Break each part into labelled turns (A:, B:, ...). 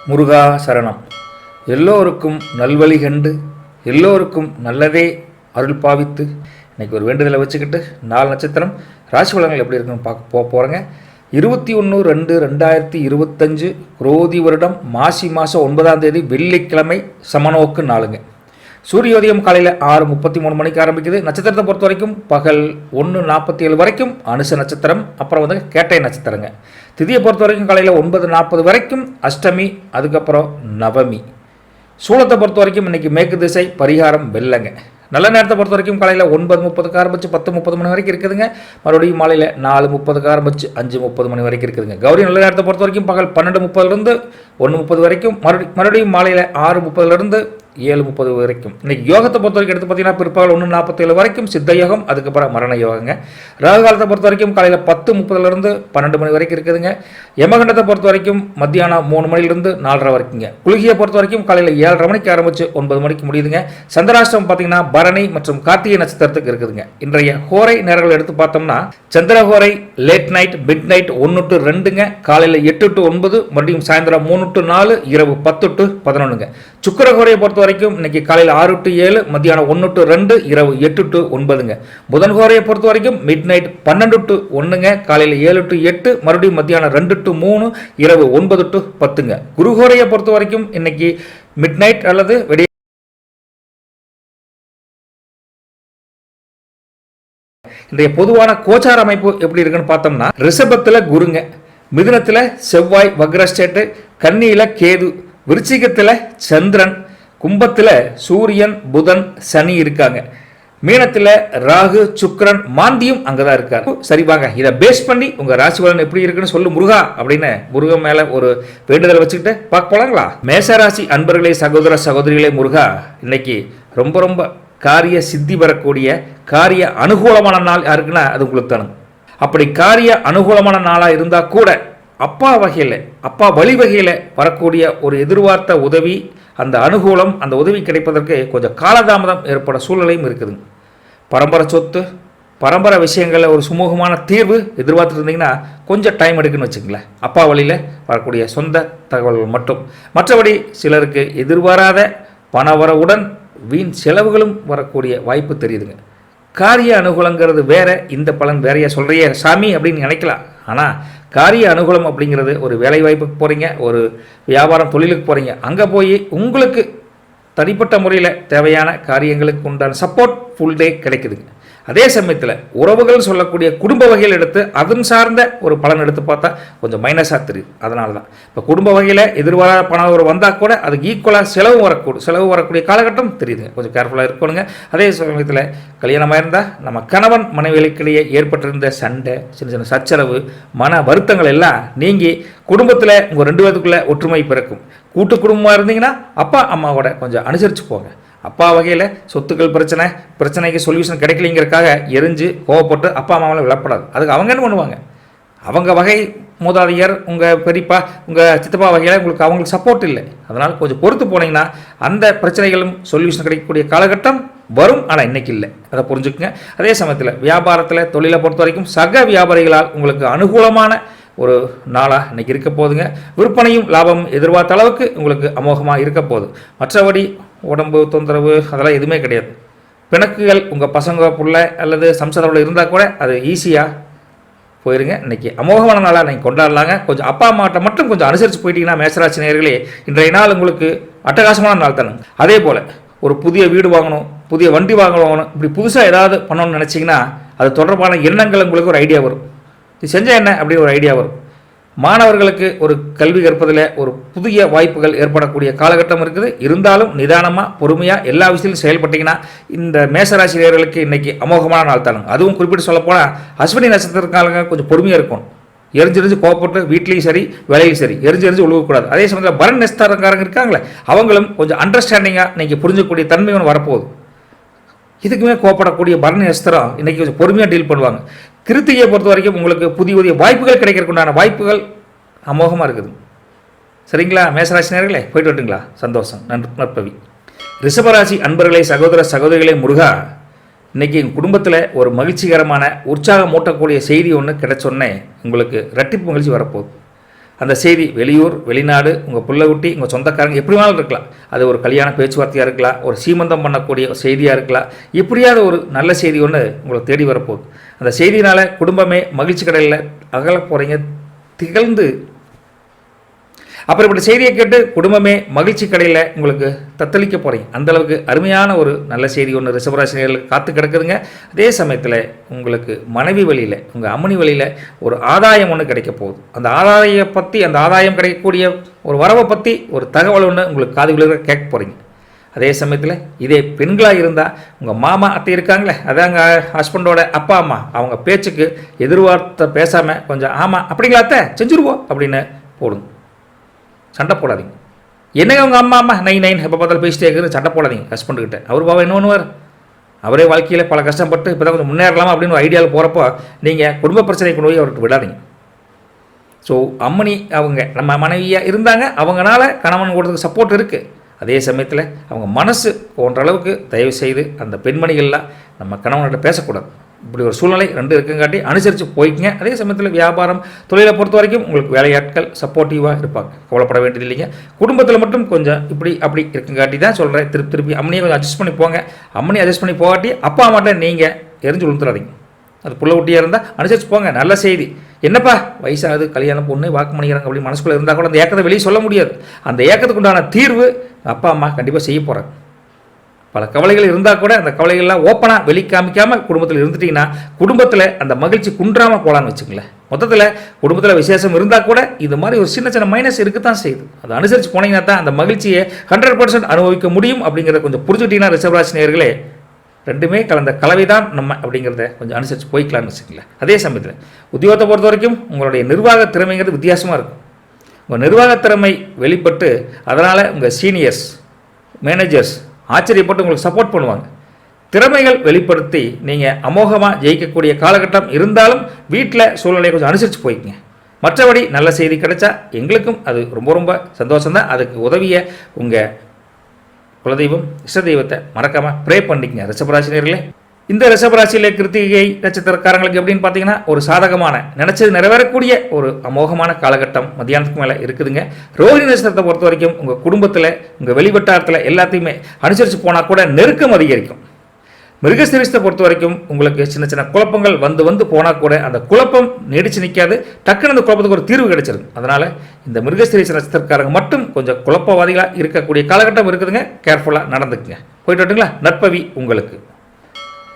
A: முருகா சரணம். எல்லோருக்கும் நல்வழி கண்டு எல்லோருக்கும் நல்லதே அருள் பாவித்து இன்றைக்கி ஒரு வேண்டுதலை வச்சுக்கிட்டு 4 நட்சத்திரம் ராசி பலன்கள் எப்படி இருக்குன்னு பார்க்க போகிறேங்க. 21/2/2025 குரோதி வருடம் மாசி மாதம் 9ஆம் தேதி வெள்ளிக்கிழமை சமநோக்கு நாளுங்க. சூரியோதயம் காலையில் 6:33 மணிக்கு ஆரம்பிக்குது. நட்சத்திரத்தை பொறுத்த வரைக்கும் பகல் 1:47 வரைக்கும் அனுச நட்சத்திரம், அப்புறம் கேட்டை நட்சத்திரங்க. திதியை பொறுத்த வரைக்கும் காலையில் 9:40 வரைக்கும் அஷ்டமி, அதுக்கப்புறம் நவமி. சூலத்தை பொறுத்த வரைக்கும் இன்றைக்கி மேற்கு திசை, பரிகாரம் வெள்ளங்க. நல்ல நேரத்தை பொறுத்த வரைக்கும் காலையில் 9:30 ஆரம்பித்து 10:30 மணி வரைக்கும் இருக்குதுங்க. மறுபடியும் மாலையில் 4:30 ஆரம்பித்து 5:30 மணி வரைக்கும் இருக்குதுங்க. கௌரி நல்ல நேரத்தை பொறுத்த வரைக்கும் பகல் 12:30 1:30 வரைக்கும், மறுபடியும் மாலையில் 6:30 7:30 வரைக்கும். இன்றைக்கி யோகத்தை பொறுத்த வரைக்கும் எடுத்து பார்த்தீங்கன்னா பிற்பகல் 1:47 வரைக்கும் சித்த யோகம், அதுக்கப்புறம் மரண யோகங்க. ராகு காலத்தை பொறுத்த வரைக்கும் காலையில் 10:30 12 மணி வரைக்கும் இருக்குதுங்க. யமகண்டத்தை பொறுத்த வரைக்கும் மத்தியானம் 3 மணிலிருந்து 4:30 வரைக்குங்க. குளிகையை பொறுத்த வரைக்கும் காலையில் 7:30 மணிக்கு ஆரம்பித்து 9 மணிக்கு முடியுதுங்க. சந்திராஷ்டம் பார்த்தீங்கன்னா பரணி மற்றும் கார்த்திகை நட்சத்திரத்துக்கு இருக்குதுங்க. இன்றைய ஹோரை நேரங்கள் எடுத்து பார்த்தோம்னா சந்திரஹோரை late night midnight 1 to 2ங்க, காலையில் 8 to 9, மறுபடியும் சாயந்தரம் 3 to 4, இரவு 10 to 11ங்க. சுக்கிரஹோரையை பொறுத்த வரைக்கும் இன்னைக்கு காலையில் 6 to 7, மத்தியானம் 1 to 2, இரவு 8 to 9ங்க. புதன்ஹோரையை பொறுத்த வரைக்கும் மிட் நைட் 12 to 1ங்க, காலையில் 7 to 8, மறுபடியும் மத்தியானம் 2 to 3, இரவு 9 to 10ங்க. குருஹோரையை பொறுத்த வரைக்கும் இன்னைக்கு மிட் நைட் அல்லது வெடி. இன்றைய பொதுவான கோச்சார அமைப்பு எப்படி இருக்குன்னு பார்த்தோம்னா ரிஷபத்தில் குருங்க, மிதுனத்தில் செவ்வாய் வக்ரஸ்டேட்டு, கன்னியில் கேது, விருச்சிகத்தில் சந்திரன், கும்பத்தில் சூரியன் புதன் சனி இருக்காங்க, மீனத்தில் ராகு சுக்கிரன் மாந்தியும் அங்கே தான் இருக்காரு. சரி வாங்க, இதை பேஸ் பண்ணி உங்கள் ராசி பலன் எப்படி இருக்குன்னு சொல்லு முருகா அப்படின்னு முருகன் மேலே ஒரு வேண்டுதல் வச்சுக்கிட்டு பார்க்க போலாங்களா. மேசராசி அன்பர்களே, சகோதர சகோதரிகளே, முருகா இன்னைக்கு ரொம்ப காரிய சித்தி வரக்கூடிய காரிய அனுகூலமான நாள் யாருக்குன்னா அது உங்களுக்கு தானுங்க. அப்படி காரிய அனுகூலமான நாளாக இருந்தால் கூட அப்பா வகையில், அப்பா வழி வகையில் வரக்கூடிய ஒரு எதிர்பார்த்த உதவி, அந்த அனுகூலம், அந்த உதவி கிடைப்பதற்கு கொஞ்சம் காலதாமதம் ஏற்பட சூழ்நிலையும் இருக்குதுங்க. பரம்பரை சொத்து, பரம்பரை விஷயங்களில் ஒரு சுமூகமான தீர்வு எதிர்பார்த்துட்டு இருந்தீங்கன்னா கொஞ்சம் டைம் எடுக்குன்னு வச்சுங்களேன். அப்பா வழியில் வரக்கூடிய சொந்த தகவல்கள் மட்டும். மற்றபடி சிலருக்கு எதிர்பாராத பணவரவுடன் வீண் செலவுகளும் வரக்கூடிய வாய்ப்பு தெரியுதுங்க. காரிய அனுகூலங்கிறது வேற, இந்த பலன் வேறையா சொல்கிறிய சாமி அப்படின்னு நினைக்கலாம். ஆனால் காரிய அனுகூலம் அப்படிங்கிறது ஒரு வேலை வாய்ப்புக்கு போகிறீங்க, ஒரு வியாபாரம் தொழிலுக்கு போகிறீங்க, அங்கே போய் உங்களுக்கு தனிப்பட்ட முறையில் தேவையான காரியங்களுக்கு உண்டான சப்போர்ட் ஃபுல் டே கிடைக்குதுங்க. அதே சமயத்தில் உறவுகள் சொல்லக்கூடிய குடும்ப வகையில் எடுத்து அதன் சார்ந்த ஒரு பலன் எடுத்து பார்த்தா கொஞ்சம் மைனஸாக தெரியுது. அதனால தான் இப்போ குடும்ப வகையில் எதிர்பாராத பணம் ஒரு வந்தால் கூட அதுக்கு ஈக்குவலாக செலவு வரக்கூடிய காலகட்டம் தெரியுதுங்க. கொஞ்சம் கேர்ஃபுல்லாக இருக்கணுங்க. அதே சமயத்தில் கல்யாணமாக இருந்தால் நம்ம கணவன் மனைவிகளுக்கிடையே ஏற்பட்டிருந்த சண்டை, சின்ன சச்சரவு, மன வருத்தங்கள் எல்லாம் நீங்கி குடும்பத்தில் உங்கள் 2 பேருக்குள்ளே ஒற்றுமை பிறக்கும். கூட்டு குடும்பமாக இருந்தீங்கன்னா அப்பா அம்மாவோட கொஞ்சம் அனுசரித்து போங்க. அப்பா வகையில் சொத்துக்கள் பிரச்சனைக்கு சொல்யூஷன் கிடைக்கலிங்கிறதுக்காக எரிஞ்சு கோவப்பட்டு அப்பா அம்மாவில் விழப்படாது. அதுக்கு அவங்க என்ன பண்ணுவாங்க, அவங்க வகை மூதாதையர், உங்கள் பெரியப்பா, உங்கள் சித்தப்பா வகையில் அவங்களுக்கு சப்போர்ட் இல்லை. அதனால் கொஞ்சம் பொறுத்து போனீங்கன்னா அந்த பிரச்சனைகளும் சொல்யூஷன் கிடைக்கக்கூடிய காலகட்டம் வரும். ஆனால் இன்றைக்கி இல்லை, அதை புரிஞ்சுக்குங்க. அதே சமயத்தில் வியாபாரத்தில் தொழிலை பொறுத்த வரைக்கும் சக வியாபாரிகளால் உங்களுக்கு அனுகூலமான ஒரு நாளாக இன்றைக்கி இருக்க போகுதுங்க. விற்பனையும் லாபம் எதிர்பார்த்த அளவுக்கு உங்களுக்கு அமோகமாக இருக்க போகுது. மற்றபடி உடம்பு தொந்தரவு அதெல்லாம் எதுவுமே கிடையாது. பிணக்குகள் உங்கள் பசங்க புள்ள அல்லது சம்சாரத்தில் இருந்தால் கூட அது ஈஸியாக போயிருங்க. இன்றைக்கி அமோகமான நாளாக நீங்கள் கொண்டாடலாங்க. கொஞ்சம் அப்பா அம்மாட்ட மட்டும் கொஞ்சம் அனுசரித்து போயிட்டீங்கன்னா மேசராசி நேயர்களே இன்றைய நாள் உங்களுக்கு அட்டகாசமான நாள் தானுங்க. அதே போல் ஒரு புதிய வீடு வாங்கணும், புதிய வண்டி வாங்கணும், இப்படி புதுசாக ஏதாவது பண்ணணும்னு நினச்சிங்கன்னா அது தொடர்பான எண்ணங்கள் உங்களுக்கு ஒரு ஐடியா வரும். இது செஞ்சால் என்ன அப்படி ஒரு ஐடியா வரும். மாணவர்களுக்கு ஒரு கல்வி கற்பதில் ஒரு புதிய வாய்ப்புகள் ஏற்படக்கூடிய காலகட்டம் இருக்குது. இருந்தாலும் நிதானமாக பொறுமையாக எல்லா விஷயத்திலும் செயல்பட்டிங்கன்னா இந்த மேசராசிரியர்களுக்கு இன்றைக்கி அமோகமான நாள் தானுங்க. அதுவும் குறிப்பிட்டு சொல்லப்போனால் அஸ்வினி நட்சத்திரக்காரங்க கொஞ்சம் பொறுமையாக இருக்கணும். எரிஞ்சு கோவப்பட்டு வீட்லேயும் சரி வேலையும் சரி எரிஞ்சு உழுவக்கூடாது. அதே சமயத்தில் பரண் நட்சத்திரக்காரங்க இருக்காங்களே அவங்களும் கொஞ்சம் அண்டர்ஸ்டாண்டிங்காக இன்றைக்கி புரிஞ்சக்கூடிய தன்மை ஒன்று வரப்போகுது. இதுக்குமே கோப்படக்கூடிய பரணி நட்சத்திரம் இன்றைக்கி கொஞ்சம் பொறுமையாக டீல் பண்ணுவாங்க. கிருத்திகையை பொறுத்த வரைக்கும் உங்களுக்கு புதிய வாய்ப்புகள் கிடைக்கிறதுக்குண்டான வாய்ப்புகள் அமோகமாக இருக்குது. சரிங்களா மேசராசி நேயர்களே, போயிட்டு வரட்டுங்களா? சந்தோஷம். நற்பவி. ரிஷபராசி அன்பர்களே, சகோதர சகோதரிகளே, முருகா இன்றைக்கி எங்கள் குடும்பத்தில் ஒரு மகிழ்ச்சிகரமான உற்சாகம் மூட்டக்கூடிய செய்தி ஒன்று கிடைச்சோன்னே உங்களுக்கு இரட்டிப்பு மகிழ்ச்சி வரப்போகுது. அந்த செய்தி வெளியூர் வெளிநாடு உங்கள் பிள்ளைக்குட்டி உங்கள் சொந்தக்காரங்க எப்படி வேணாலும் இருக்கலாம். அது ஒரு கல்யாண பேச்சுவார்த்தையாக இருக்கலாம், ஒரு சீமந்தம் பண்ணக்கூடிய செய்தியாக இருக்கலாம். இப்படியாவது ஒரு நல்ல செய்தி ஒன்று உங்களை தேடி வரப்போகுது. அந்த செய்தினால் குடும்பமே மகிழ்ச்சி கடையில் அகல போகிறீங்க, திகழ்ந்து அப்புறம் இப்படி செய்தியை கேட்டு குடும்பமே மகிழ்ச்சி கடையில் உங்களுக்கு தத்தளிக்க போகிறீங்க. அந்தளவுக்கு அருமையான ஒரு நல்ல செய்தி ஒன்று ரிஷபராசினியர்களுக்கு காத்து கிடக்குதுங்க. அதே சமயத்தில் உங்களுக்கு மனைவி வழியில் உங்கள் அம்மனி வழியில் ஒரு ஆதாயம் ஒன்று கிடைக்க போகுது. அந்த ஆதாயம் கிடைக்கக்கூடிய ஒரு வரவை பற்றி ஒரு தகவல் ஒன்று உங்களுக்கு காது விழுக கேட்க போகிறீங்க. அதே சமயத்தில் இதே பெண்களாக இருந்தால் உங்கள் மாமா அத்தை இருக்காங்களே, அதாங்க ஹஸ்பண்டோட அப்பா அம்மா, அவங்க பேச்சுக்கு எதிர்பார்த்த பேசாமல் கொஞ்சம் ஆமாம் அப்படிங்களா அத்தை செஞ்சுருவோம் அப்படின்னு போடுங்க. சண்டை போடாதீங்க. என்னங்க உங்கள் அம்மா நைன் எப்போ பார்த்தாலும் பேசிட்டே இருக்கிறது, சண்டை போடாதீங்க ஹஸ்பண்டுக்கிட்ட. அவர் பாபா என்ன பண்ணுவார்? அவரே வாழ்க்கையில் பல கஷ்டப்பட்டு இப்போ தான் கொஞ்சம் முன்னேறலாமா அப்படின்னு ஒரு ஐடியாவில் போகிறப்போ நீங்கள் குடும்ப பிரச்சனை கொண்டு போய் அவர்கிட்ட விடாதீங்க. ஸோ அம்மனி அவங்க நம்ம மனைவியாக இருந்தாங்க, அவங்களால கணவன் கொடுத்ததுக்கு சப்போர்ட் இருக்குது. அதே சமயத்தில் அவங்க மனசு போன்ற அளவுக்கு தயவு செய்து அந்த பெண்மணிகள்லாம் நம்ம கணவன்கிட்ட பேசக்கூடாது. இப்படி ஒரு சூழ்நிலை ரெண்டு இருக்குங்காட்டி அனுசரித்து போய்க்குங்க. அதே சமயத்தில் வியாபாரம் தொழிலை பொறுத்த வரைக்கும் உங்களுக்கு வேலையாட்கள் சப்போர்ட்டிவாக இருப்பாங்க, கவலைப்பட வேண்டியது இல்லைங்க. குடும்பத்தில் மட்டும் கொஞ்சம் இப்படி அப்படி இருக்குங்காட்டி தான் சொல்கிறேன். திருப்பி அம்மனியை கொஞ்சம் அட்ஜஸ்ட் பண்ணி போங்க. அம்மனி அட்ஜஸ்ட் பண்ணி போகாட்டி அப்பா அம்மாட்ட நீங்கள் எரிஞ்சு விழுந்துடாதீங்க. அது புள்ள குட்டியாக இருந்தால் அனுசரித்து போங்க. நல்ல செய்தி. என்னப்பா வயசாகுது, கல்யாணம் பொண்ணு வாக்கு பண்ணிக்கிறாங்க அப்படின்னு மனசுக்குள்ளே இருந்தால் கூட அந்த ஏக்கத்தை வெளியே சொல்ல முடியாது. அந்த ஏக்கத்துக்கு உண்டான தீர்வு அப்பா அம்மா கண்டிப்பாக செய்ய போகிறாங்க. பல கவலைகள் இருந்தால் கூட அந்த கவலைகள்லாம் ஓப்பனாக வெளிக்காமிக்காமல் குடும்பத்தில் இருந்துட்டிங்கன்னா குடும்பத்தில் அந்த மகிழ்ச்சி குன்றாமல் போகலான்னு வச்சுங்களேன். மொத்தத்தில் குடும்பத்தில் விசேஷம் இருந்தால் கூட இது மாதிரி ஒரு சின்ன சின்ன மைனஸ் இருக்கத்தான் செய்யுது. அதை அனுசரித்து போனீங்கன்னா தான் அந்த மகிழ்ச்சியை 100% அனுபவிக்க முடியும். அப்படிங்கிறத கொஞ்சம் புரிஞ்சுக்கிட்டீங்கன்னா ரிஷபராசி நேயர்களே, ரெண்டுமே கலந்த கலவை தான் நம்ம அப்படிங்கிறத கொஞ்சம் அனுசரித்து போய்க்கலான்னு வச்சுக்கங்களேன். அதே சமயத்தில் உத்தியோகத்தை பொறுத்த வரைக்கும் உங்களுடைய நிர்வாக திறமைங்கிறது வித்தியாசமாக இருக்கும். உங்கள் நிர்வாக திறமை வெளிப்பட்டு அதனால் உங்கள் சீனியர்ஸ் மேனேஜர்ஸ் ஆச்சரியப்பட்டு உங்களுக்கு சப்போர்ட் பண்ணுவாங்க. திறமைகள் வெளிப்படுத்தி நீங்கள் அமோகமாக ஜெயிக்கக்கூடிய காலகட்டம் இருந்தாலும் வீட்டில் சூழ்நிலையை கொஞ்சம் அனுசரித்து போய்க்குங்க. மற்றபடி நல்ல செய்தி கிடைச்சா எங்களுக்கும் அது ரொம்ப ரொம்ப சந்தோஷம்தான். அதுக்கு உதவிய உங்கள் குலதெய்வம் இஷ்ட தெய்வத்தை மறக்காமல் ப்ரே பண்ணிக்கங்க ரிஷபராசினியர்களே. இந்த ரிஷபராசியிலே கிருத்திகை நட்சத்திரக்காரங்களுக்கு எப்படின்னு பார்த்தீங்கன்னா ஒரு சாதகமான நினச்சது நிறைவேறக்கூடிய ஒரு அமோகமான காலகட்டம் மத்தியானத்துக்கு மேலே இருக்குதுங்க. ரோஹிணி நட்சத்திரத்தை பொறுத்த வரைக்கும் உங்கள் குடும்பத்தில் உங்கள் வெளிவட்டாரத்தில் எல்லாத்தையுமே அனுசரித்து போனால் கூட நெருக்கம் அதிகரிக்கும். மிருகசீரிஷத்தை பொறுத்த வரைக்கும் உங்களுக்கு சின்ன சின்ன குழப்பங்கள் வந்து போனால் கூட அந்த குழப்பம் நீடிச்சு நிற்காது. டக்குன்னு அந்த குழப்பத்துக்கு ஒரு தீர்வு கிடைச்சிருக்கு. அதனால் இந்த மிருகசீரிஷ நட்சத்திரக்காரங்க மட்டும் கொஞ்சம் குழப்பவாதிகளாக இருக்கக்கூடிய காலகட்டம் இருக்குதுங்க. கேர்ஃபுல்லாக நடந்துக்குங்க. போயிட்டு வரட்டுங்களா? நற்பவி உங்களுக்கு.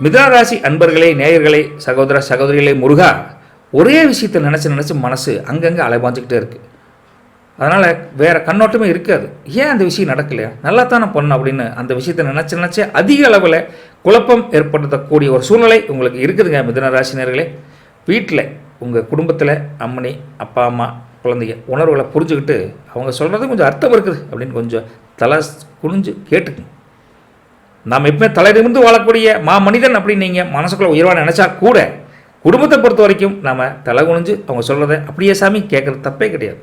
A: மிதுன ராசி அன்பர்களே, நேயர்களே, சகோதர சகோதரிகளே, முருகா, ஒரே விஷயத்தை நினச்சி மனசு அங்கங்கே அலைபாஞ்சிக்கிட்டே இருக்குது. அதனால் வேறு கண்ணோட்டமே இருக்காது. ஏன் அந்த விஷயம் நடக்கலையா, நல்லா தானே பண்ணணும் அப்படின்னு அந்த விஷயத்தை நினச்சி அதிக அளவில் குழப்பம் ஏற்படுத்தக்கூடிய ஒரு சூழ்நிலை உங்களுக்கு இருக்குதுங்க. மிதுன ராசினியர்களே, வீட்டில் உங்கள் குடும்பத்தில் அம்மனி அப்பா அம்மா குழந்தைங்க உணர்வுகளை புரிஞ்சுக்கிட்டு அவங்க சொல்கிறது கொஞ்சம் அர்த்தம் இருக்குது அப்படின்னு கொஞ்சம் தலை குனிஞ்சு கேட்டுக்குங்க. நாம் எப்பவுமே தலையிலிருந்து வாழக்கூடிய மனிதன் அப்படின்னு நீங்கள் மனசுக்குள்ளே உயர்வாக நினச்சா கூட குடும்பத்தை பொறுத்த வரைக்கும் நாம் தலை குனிஞ்சு அவங்க சொல்கிறத அப்படியே சாமி கேட்குறது தப்பே கிடையாது.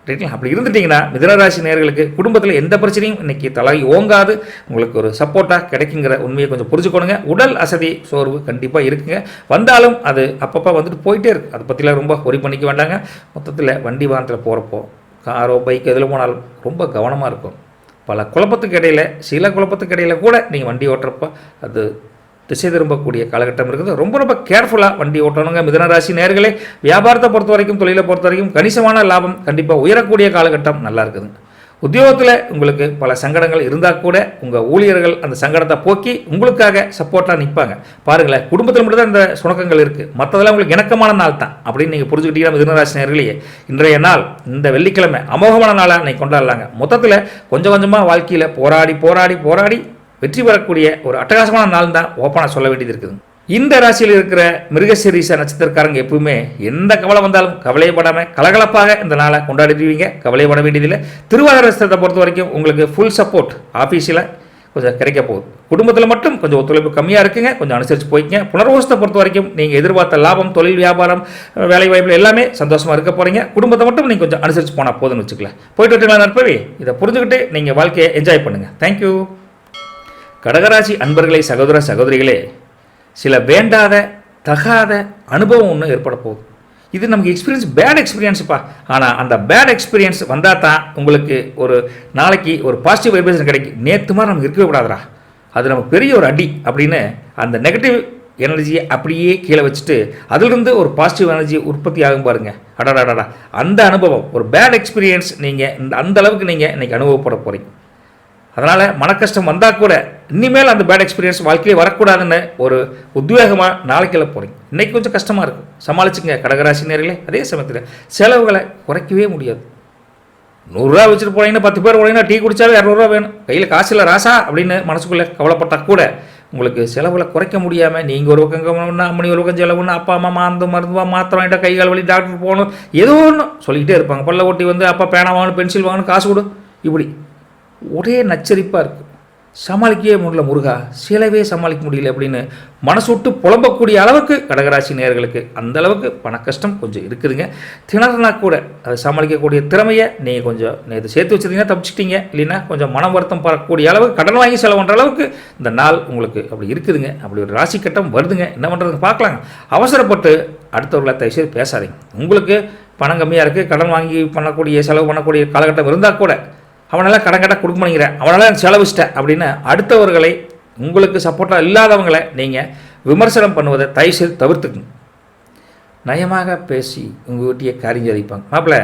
A: ரைட்டுங்களா? அப்படி இருந்துட்டிங்கன்னா மிதுனராசி நேயர்களுக்கு குடும்பத்தில் எந்த பிரச்சனையும் இன்றைக்கி தலை ஓங்காது, உங்களுக்கு ஒரு சப்போர்ட்டாக கிடைக்குங்கிற உண்மையை கொஞ்சம் புரிஞ்சுக்கணுங்க. உடல் அசதி சோர்வு கண்டிப்பாக இருக்குங்க. வந்தாலும் அது அப்பப்போ வந்துட்டு போயிட்டே இருக்குது. அதை பற்றிலாம் ரொம்ப ஒரி பண்ணிக்க வேண்டாங்க. மொத்தத்தில் வண்டி வாகனத்தில் போகிறப்போ காரோ பைக் எதில் போனாலும் ரொம்ப கவனமாக இருக்கும். பல குழப்பத்துக்கு இடையில் சில குழப்பத்துக்கு இடையில் கூட நீங்கள் வண்டி ஓட்டுறப்போ அது திசை திரும்பக்கூடிய காலகட்டம் இருக்குது. ரொம்ப ரொம்ப கேர்ஃபுல்லாக வண்டி ஓட்டணுங்க. மிதுனராசி நேயர்களே, வியாபாரத்தை பொறுத்த வரைக்கும் தொழிலை பொறுத்த வரைக்கும் கணிசமான லாபம் கண்டிப்பாக உயரக்கூடிய காலகட்டம் நல்லா இருக்குதுங்க. உத்தியோகத்தில் உங்களுக்கு பல சங்கடங்கள் இருந்தால் கூட உங்கள் ஊழியர்கள் அந்த சங்கடத்தை போக்கி உங்களுக்காக சப்போர்ட்டாக நிற்பாங்க. பாருங்களேன், குடும்பத்தில் மட்டும் தான் இந்த சுணக்கங்கள் இருக்குது, மற்றதெல்லாம் உங்களுக்கு இணக்கமான நாள் தான் அப்படின்னு நீங்கள் புரிஞ்சுக்கிட்டீங்கன்னா மிதுனராசி நேயர்களே, இன்றைய நாள் இந்த வெள்ளிக்கிழமை அமோகமான நாளாக நீங்கள் கொண்டாடலாங்க. மொத்தத்தில் கொஞ்சம் கொஞ்சமாக வாழ்க்கையில் போராடி வெற்றி பெறக்கூடிய ஒரு அட்டகாசமான நாள் தான் ஓப்பனாக சொல்ல வேண்டியது இருக்குது. இந்த ராசியில் இருக்கிற மிருகசீரிஷ நட்சத்திரக்காரங்க எப்பவுமே எந்த கவலை வந்தாலும் கவலைப்படாமல் கலகலப்பாக இந்த நாளை கொண்டாடிடுவீங்க. கவலைப்பட வேண்டியதில்லை. திருவாதிரை நட்சத்திரத்தை பொறுத்த வரைக்கும் உங்களுக்கு ஃபுல் சப்போர்ட் ஆஃபீஸில் கொஞ்சம் கிடைக்க போகுது. குடும்பத்தில் மட்டும் கொஞ்சம் ஒத்துழைப்பு கம்மியாக இருக்குங்க, கொஞ்சம் அனுசரித்து போய்க்குங்க. புனர்வசத்தை பொறுத்த வரைக்கும் நீங்கள் எதிர்பார்த்த லாபம் தொழில் வியாபாரம் வேலை வாய்ப்பில் எல்லாமே சந்தோஷமாக இருக்க போகிறீங்க. குடும்பத்தை மட்டும் நீங்கள் கொஞ்சம் அனுசரித்து போனால் போதுன்னு வச்சுக்கலாம். போயிட்டு விட்டுங்களா நற்பவி? இதை புரிஞ்சுக்கிட்டு நீங்கள் வாழ்க்கையை என்ஜாய் பண்ணுங்கள். தேங்க்யூ. கடகராசி அன்பர்களே, சகோதர சகோதரிகளே, சில வேண்டாத தகாத அனுபவம் ஒன்று ஏற்பட போகுது. இது நமக்கு எக்ஸ்பீரியன்ஸ் பேட் எக்ஸ்பீரியன்ஸுப்பா. ஆனால் அந்த பேட் எக்ஸ்பீரியன்ஸ் வந்தால் தான் உங்களுக்கு ஒரு நாளைக்கு ஒரு பாசிட்டிவ் வைப்ரேஷன் கிடைக்கும். நேற்று மாதிரி நமக்கு இருக்கவே கூடாதுரா, அது நமக்கு பெரிய ஒரு அடி அப்படின்னு அந்த நெகட்டிவ் எனர்ஜியை அப்படியே கீழே வச்சுட்டு அதிலிருந்து ஒரு பாசிட்டிவ் எனர்ஜி உற்பத்தி ஆகும் பாருங்க. அடாடாடா, அந்த அனுபவம் ஒரு பேட் எக்ஸ்பீரியன்ஸ் நீங்கள் அந்த அளவுக்கு நீங்கள் இன்றைக்கி அனுபவப்பட போகிறீங்க. அதனால் மன கஷ்டம் வந்தால் கூட இனிமேல் அந்த பேட் எக்ஸ்பீரியன்ஸ் வாழ்க்கையே வரக்கூடாதுன்னு ஒரு உத்வேகமாக நாளைக்கு போகிறீங்க. இன்றைக்கி கொஞ்சம் கஷ்டமாக இருக்கும், சமாளிச்சுங்க கடகராசி நேர்களே. அதே சமயத்தில் செலவுகளை குறைக்கவே முடியாது. 100 ரூபா வச்சுட்டு போனீங்கன்னா 10 பேர் போனீங்கன்னா டீ குடிச்சாவே 200 ரூபா வேணும், கையில் காசு இல்லை ராசா அப்படின்னு மனசுக்குள்ளே கவலைப்பட்டால் கூட உங்களுக்கு செலவுகளை குறைக்க முடியாமல் நீங்கள் ஒரு பக்கம் அம்மனி ஒரு பக்கம் செலவுன்னு அப்பா அம்மா மருந்து மாத்திரம் வாங்கிட்டா கை கால் வலி டாக்டர் போகணும் ஏதோ ஒன்று சொல்லிக்கிட்டே இருப்பாங்க. பல்ல ஓட்டி வந்து அப்பா பேனா வாங்கணும் பென்சில் வாங்கணும் காசு கொடு, இப்படி ஒரே நச்சரிப்பாக இருக்குது. சமாளிக்கவே முடியல முருகா, செலவே சமாளிக்க முடியல அப்படின்னு மனசு விட்டு புலம்பக்கூடிய அளவுக்கு கடகராசி நேயர்களுக்கு அந்த அளவுக்கு பண கஷ்டம் கொஞ்சம் இருக்குதுங்க. திணறனா கூட அதை சமாளிக்கக்கூடிய திறமையை நீங்கள் கொஞ்சம் நேற்று சேர்த்து வச்சுருந்தீங்கன்னா தப்பிச்சிட்டிங்க. இல்லைன்னா கொஞ்சம் மனம் வருத்தம் படக்கூடிய அளவுக்கு கடன் வாங்கி செலவு பண்ணுற அளவுக்கு இந்த நாள் உங்களுக்கு அப்படி இருக்குதுங்க. அப்படி ஒரு ராசி கட்டம் வருதுங்க. என்ன பண்ணுறதுன்னு பார்க்கலாங்க. அவசரப்பட்டு அடுத்தவர்களை தயவுசெய்து பேசாதீங்க. உங்களுக்கு பணம் கம்மியாக இருக்குது, கடன் வாங்கி பண்ணக்கூடிய செலவு பண்ணக்கூடிய காலகட்டம் இருந்தால் கூட அவனால் கடன் கட்ட கொடுக்க பண்ணிக்கிறேன், அவனால் செலவிச்சிட்டேன் அப்படின்னு அடுத்தவர்களை உங்களுக்கு சப்போர்ட்டாக இல்லாதவங்களை நீங்கள் விமர்சனம் பண்ணுவதை தயவுசெய்து தவிர்த்துக்குங்க. நயமாக பேசி உங்கள் வீட்டையே காரியம் ஜதிப்பாங்க. மாப்பிள்ள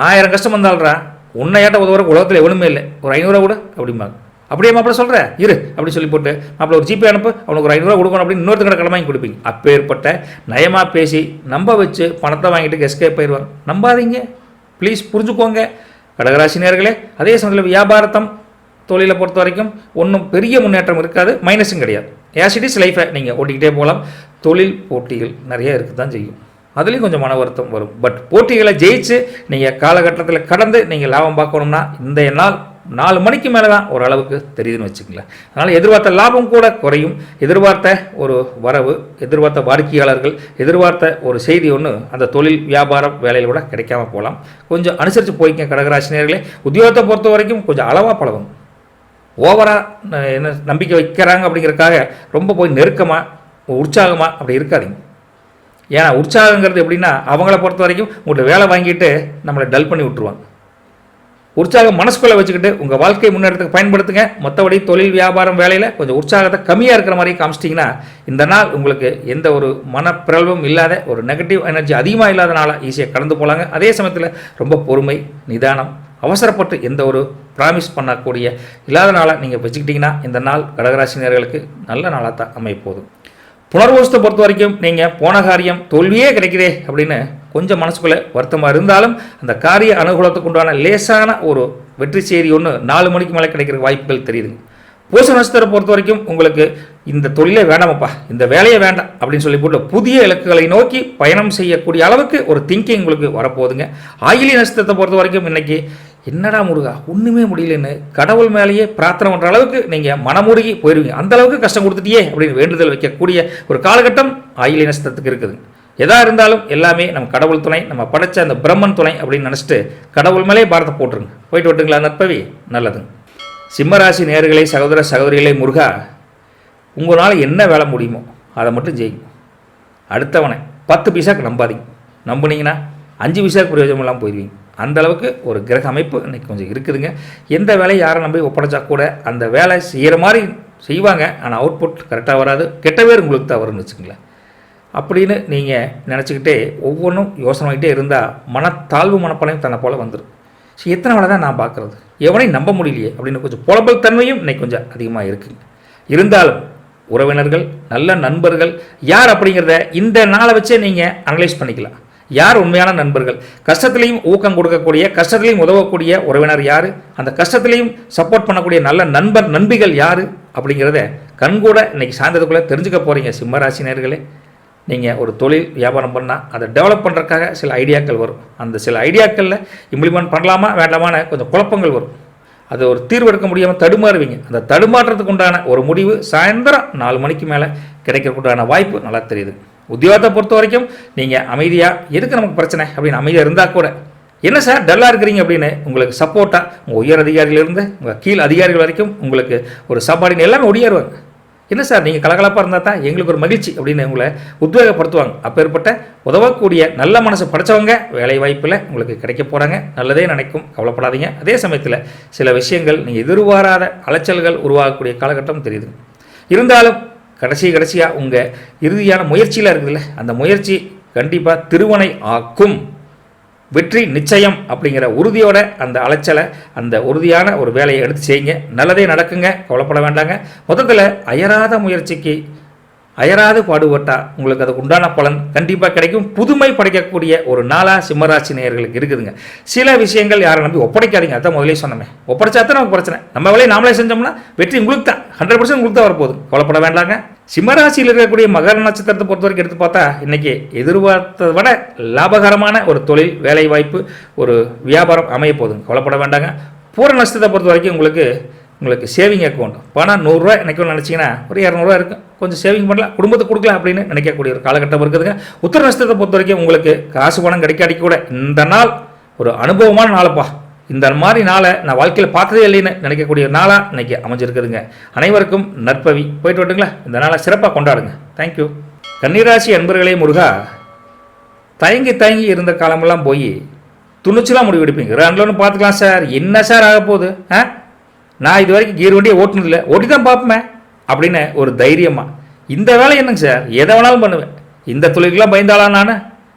A: 1000 கஷ்டம் வந்தால்றா உன்னையாட்ட உதவுற உலகத்தில் எவனுமே இல்லை, ஒரு 500 கூட அப்படிம்பாங்க. அப்படியே மாப்பிள்ள சொல்கிறேன் இரு அப்படி சொல்லி போட்டு மாப்பிள்ள ஒரு ஜிபே அனுப்பு, அவனுக்கு ஒரு 500 கொடுக்கணும் அப்படின்னு இன்னொருத்தங்க கடன் வாங்கி கொடுப்பீங்க. அப்பேற்பட்ட நயமாக பேசி நம்ப வச்சு பணத்தை வாங்கிட்டு எஸ்கேப் போயிடுவாங்க. நம்பாதீங்க ப்ளீஸ், புரிஞ்சுக்கோங்க கடகராசி நேயர்களே. அதே சமயத்தில் வியாபாரத்தம் தொழிலை பொறுத்த வரைக்கும் ஒன்றும் பெரிய முன்னேற்றம் இருக்காது, மைனஸும் கிடையாது. ஆசிடிஸ் லைஃப்பை நீங்கள் ஓட்டிக்கிட்டே போகலாம். தொழில் போட்டிகள் நிறைய இருக்குது தான் செய்யும், அதுலேயும் கொஞ்சம் மன வருத்தம் வரும். பட் போட்டிகளை ஜெயிச்சு நீங்கள் காலகட்டத்தில் கடந்து நீங்கள் லாபம் பார்க்கணும்னா இந்த நாள் 4 மணிக்கு மேலே தான் ஓரளவுக்கு தெரியுதுன்னு வச்சுக்கங்களேன். அதனால் எதிர்பார்த்த லாபம் கூட குறையும். எதிர்பார்த்த ஒரு வரவு, எதிர்பார்த்த வாடிக்கையாளர்கள், எதிர்பார்த்த ஒரு செய்தி ஒன்று அந்த தொழில் வியாபாரம் வேலையில் கூட கிடைக்காம போகலாம். கொஞ்சம் அனுசரித்து போய்க்க கடகராசி நேயர்களே. உத்தியோகத்தை பொறுத்த வரைக்கும் கொஞ்சம் அளவாக பழகும். ஓவராக என்ன நம்பிக்கை வைக்கிறாங்க அப்படிங்கிறதுக்காக ரொம்ப போய் நெருக்கமாக உற்சாகமாக அப்படி இருக்காதிங்க. ஏன்னா உற்சாகங்கிறது எப்படின்னா அவங்கள பொறுத்த வரைக்கும் உங்கள்கிட்ட வேலை வாங்கிட்டு நம்மளை டல் பண்ணி விட்டுருவாங்க. உற்சாகம் மனசுக்குள்ளே வச்சுக்கிட்டு உங்கள் வாழ்க்கை முன்னேறத்துக்கு பயன்படுத்துங்க. மற்றபடி தொழில் வியாபாரம் வேலையில் கொஞ்சம் உற்சாகத்தை கம்மியாக இருக்கிற மாதிரி காமிச்சிட்டிங்கன்னா இந்த நாள் உங்களுக்கு எந்த ஒரு மனப்பிரல்வம் இல்லாத ஒரு நெகட்டிவ் எனர்ஜி அதிகமாக இல்லாதனால ஈஸியாக கடந்து போகலாங்க. அதே சமயத்தில் ரொம்ப பொறுமை, நிதானம், அவசரப்பட்டு எந்த ஒரு ப்ராமிஸ் பண்ணக்கூடிய இல்லாதனால நீங்கள் வச்சுக்கிட்டிங்கன்னா இந்த நாள் கடகராசி நேயர்களுக்கு நல்ல நாளாக தான் அமையப்போகுது. புனர்வசத்தை பொறுத்த வரைக்கும் நீங்கள் போன காரியம் தோல்வியே கிடைக்குதே அப்படின்னு கொஞ்சம் மனசுக்குள்ளே வருத்தமாக இருந்தாலும் அந்த காரிய அனுகூலத்துக்கு உண்டான லேசான ஒரு வெற்றி செய்தி ஒன்று 4 மணிக்கு மேலே கிடைக்கிற வாய்ப்புகள் தெரியுதுங்க. பூச நட்சத்திரத்தை பொறுத்த வரைக்கும் உங்களுக்கு இந்த தொழிலே வேண்டாமப்பா, இந்த வேலையே வேண்டாம் அப்படின்னு சொல்லி போட்டு புதிய இலக்குகளை நோக்கி பயணம் செய்யக்கூடிய அளவுக்கு ஒரு திங்கிங் உங்களுக்கு வரப்போகுதுங்க. ஆயிலி நட்சத்திரத்தை பொறுத்த வரைக்கும் இன்றைக்கி என்னடா முருகா ஒன்றுமே முடியலன்னு கடவுள் மேலேயே பிரார்த்தனை பண்ணுற அளவுக்கு நீங்கள் மனமுருகி போயிடுவீங்க. அந்த அளவுக்கு கஷ்டம் கொடுத்துட்டியே அப்படின்னு வேண்டுதல் வைக்கக்கூடிய ஒரு காலகட்டம் ஆயிலி நட்சத்திரத்துக்கு இருக்குது. எதாக இருந்தாலும் எல்லாமே நம்ம கடவுள் துணை, நம்ம படைச்ச அந்த பிரம்மன் துணை அப்படின்னு நினச்சிட்டு கடவுள் மேலே பாரத்தை போட்டுருங்க. போயிட்டு விட்டுங்களா நற்பவி, நல்லதுங்க. சிம்மராசி நேயர்களே, சகோதர சகோதரிகளே, முருகா உங்களால் என்ன வேலை முடியுமோ அதை மட்டும் செய்யுங்க. அடுத்தவனை 10 பைசாக்கு நம்பாதீங்க. நம்புனீங்கன்னா 5 பைசாக்கு பிரயோஜனம் இல்லாமல் போயிடுவீங்க. அந்த அளவுக்கு ஒரு கிரக அமைப்பு இன்றைக்கி கொஞ்சம் இருக்குதுங்க. எந்த வேலையை யாரை நம்பி ஒப்படைச்சா கூட அந்த வேலை செய்கிற மாதிரி செய்வாங்க, ஆனால் அவுட்புட் கரெக்டாக வராது, கெட்ட பேர் உங்களுக்கு தான் வரும்னு வச்சுக்கங்களேன். அப்படின்னு நீங்கள் நினச்சிக்கிட்டே ஒவ்வொன்றும் யோசனை பண்ணிகிட்டே இருந்தால் மனத்தாழ்வு மனப்பனையும் தன்னை போல் வந்துடும். ஸோ எத்தனை வேலை தான் நான் பார்க்குறது, எவனையும் நம்ப முடியலையே அப்படின்னு கொஞ்சம் புலம்பல் தன்மையும் இன்றைக்கி கொஞ்சம் அதிகமாக இருக்குங்க. இருந்தாலும் உறவினர்கள், நல்ல நண்பர்கள் யார் அப்படிங்கிறத இந்த நாளை வச்சே நீங்கள் அனலைஸ் பண்ணிக்கலாம். யார் உண்மையான நண்பர்கள், கஷ்டத்துலேயும் ஊக்கம் கொடுக்கக்கூடிய, கஷ்டத்துலேயும் உதவக்கூடிய உறவினர் யார், அந்த கஷ்டத்துலேயும் சப்போர்ட் பண்ணக்கூடிய நல்ல நண்பர் நண்பிகள் யார் அப்படிங்கிறத கண்கூட இன்றைக்கி சாயந்தரத்துக்குள்ளே தெரிஞ்சுக்க போகிறீங்க. சிம்மராசி நேயர்களே, நீங்கள் ஒரு தொழில் வியாபாரம் பண்ணால் அதை டெவலப் பண்ணுறதுக்காக சில ஐடியாக்கள் வரும். அந்த சில ஐடியாக்களில் இம்ப்ளிமெண்ட் பண்ணலாமா வேண்டாமான்னு கொஞ்சம் குழப்பங்கள் வரும். அது ஒரு தீர்வு எடுக்க முடியாமல் தடுமாறுவீங்க. அந்த தடுமாற்றத்துக்கு உண்டான ஒரு முடிவு சாயந்தரம் 4 மணிக்கு மேலே கிடைக்கிறதுக்குண்டான வாய்ப்பு நல்லா தெரியுது. உத்தியோகத்தை பொறுத்த வரைக்கும் நீங்கள் அமைதியாக, எதுக்கு நமக்கு பிரச்சனை அப்படின்னு அமைதியாக இருந்தால் கூட, என்ன சார் டல்லாக இருக்கிறீங்க அப்படின்னு உங்களுக்கு சப்போர்ட்டாக உங்கள் உயர் அதிகாரிகளிலிருந்து உங்கள் கீழ் அதிகாரிகள் வரைக்கும் உங்களுக்கு ஒரு சப்பாடின்னு எல்லாமே ஒடியாருவாங்க. என்ன சார் நீங்கள் கலகலப்பாக இருந்தால் தான் எங்களுக்கு ஒரு மகிழ்ச்சி அப்படின்னு உங்களை உத்வேகப்படுத்துவாங்க. அப்பேற்பட்ட உதவக்கூடிய நல்ல மனசு படைச்சவங்க வேலை வாய்ப்பில் உங்களுக்கு கிடைக்க போகிறாங்க. நல்லதே நினைக்கும், கவலைப்படாதீங்க. அதே சமயத்தில் சில விஷயங்கள் நீங்கள் எதிர்பாராத அலைச்சல்கள் உருவாகக்கூடிய காலகட்டம் தெரியுது. இருந்தாலும் கடைசியாக உங்கள் இறுதியான முயற்சியில் இருக்குதுல்ல, அந்த முயற்சி கண்டிப்பாக திருவனை ஆக்கும், வெற்றி நிச்சயம் அப்படிங்கிற உறுதியோட அந்த அலைச்சலை, அந்த உறுதியான ஒரு வேலையை எடுத்து செய்யுங்க. நல்லதே நடக்குங்க, கவலைப்பட வேண்டாங்க. மொத்தத்தில் அயராத முயற்சிக்கு அயராது பாடுபட்டால் உங்களுக்கு அதுக்கு உண்டான பலன் கண்டிப்பாக கிடைக்கும். புதுமை படைக்கக்கூடிய ஒரு நாளாக சிம்மராசி நேயர்களுக்கு இருக்குதுங்க. சில விஷயங்கள் யாரை நம்பி ஒப்படைக்காதீங்க. அதான் முதலே சொன்னோமே, ஒப்படைச்சா தான் நமக்கு பிரச்சனை. நம்ம வேலையை நாமளே செஞ்சோம்னா வெற்றி உங்களுக்கு தான், 100% உங்களுக்கு தான் வரப்போகுது. கவலைப்பட வேண்டாங்க. சிம்மராசியில் இருக்கக்கூடிய மகர நட்சத்திரத்தை பொறுத்த வரைக்கும் எடுத்து பார்த்தா இன்றைக்கி எதிர்பார்த்ததை விட லாபகரமான ஒரு தொழில், வேலை வாய்ப்பு, ஒரு வியாபாரம் அமைய போகுதுங்க. கவலைப்பட வேண்டாங்க. பூர நட்சத்திரத்தை பொறுத்த வரைக்கும் உங்களுக்கு சேவிங் அக்கௌண்ட் பணம் 100 ரூபா நினைக்கணும்னு நினச்சிங்கன்னா ஒரு 200 ரூபா இருக்கும், கொஞ்சம் சேவிங் பண்ணலாம், குடும்பத்துக்கு கொடுக்கலாம் அப்படின்னு நினைக்கக்கூடிய ஒரு காலகட்டம் இருக்குதுங்க. உத்தர நட்சத்திரத்தை பொறுத்த வரைக்கும் உங்களுக்கு காசு பணம் கிடைக்காடி கூட இந்த நாள் ஒரு அனுபவமான நாளப்பா, இந்த மாதிரி நாளை நான் வாழ்க்கையில் பார்த்ததே இல்லைன்னு நினைக்கக்கூடிய நாளாக இன்றைக்கி அமைஞ்சிருக்குதுங்க. அனைவருக்கும் நற்பவி. போயிட்டு வரட்டுங்களா? இந்த நாளை சிறப்பாக கொண்டாடுங்க. தேங்க்யூ. கன்னிராசி அன்பர்களே, முருகா தயங்கி இருந்த காலமெல்லாம் போய் துணிச்சலாம் முடிவெடுப்பீங்க. ரெண்டுலன்னு பார்த்துக்கலாம் சார், என்ன சார் ஆக போகுது, நான் இது வரைக்கும் கீர் வண்டியை ஓட்டுனதில்லை, ஓட்டி தான் பார்ப்பேன் அப்படின்னு ஒரு தைரியமாக, இந்த வேலை என்னங்க சார், எதை வேணாலும் பண்ணுவேன், இந்த தொழிலுக்கெல்லாம் பயந்தாலாம் நான்,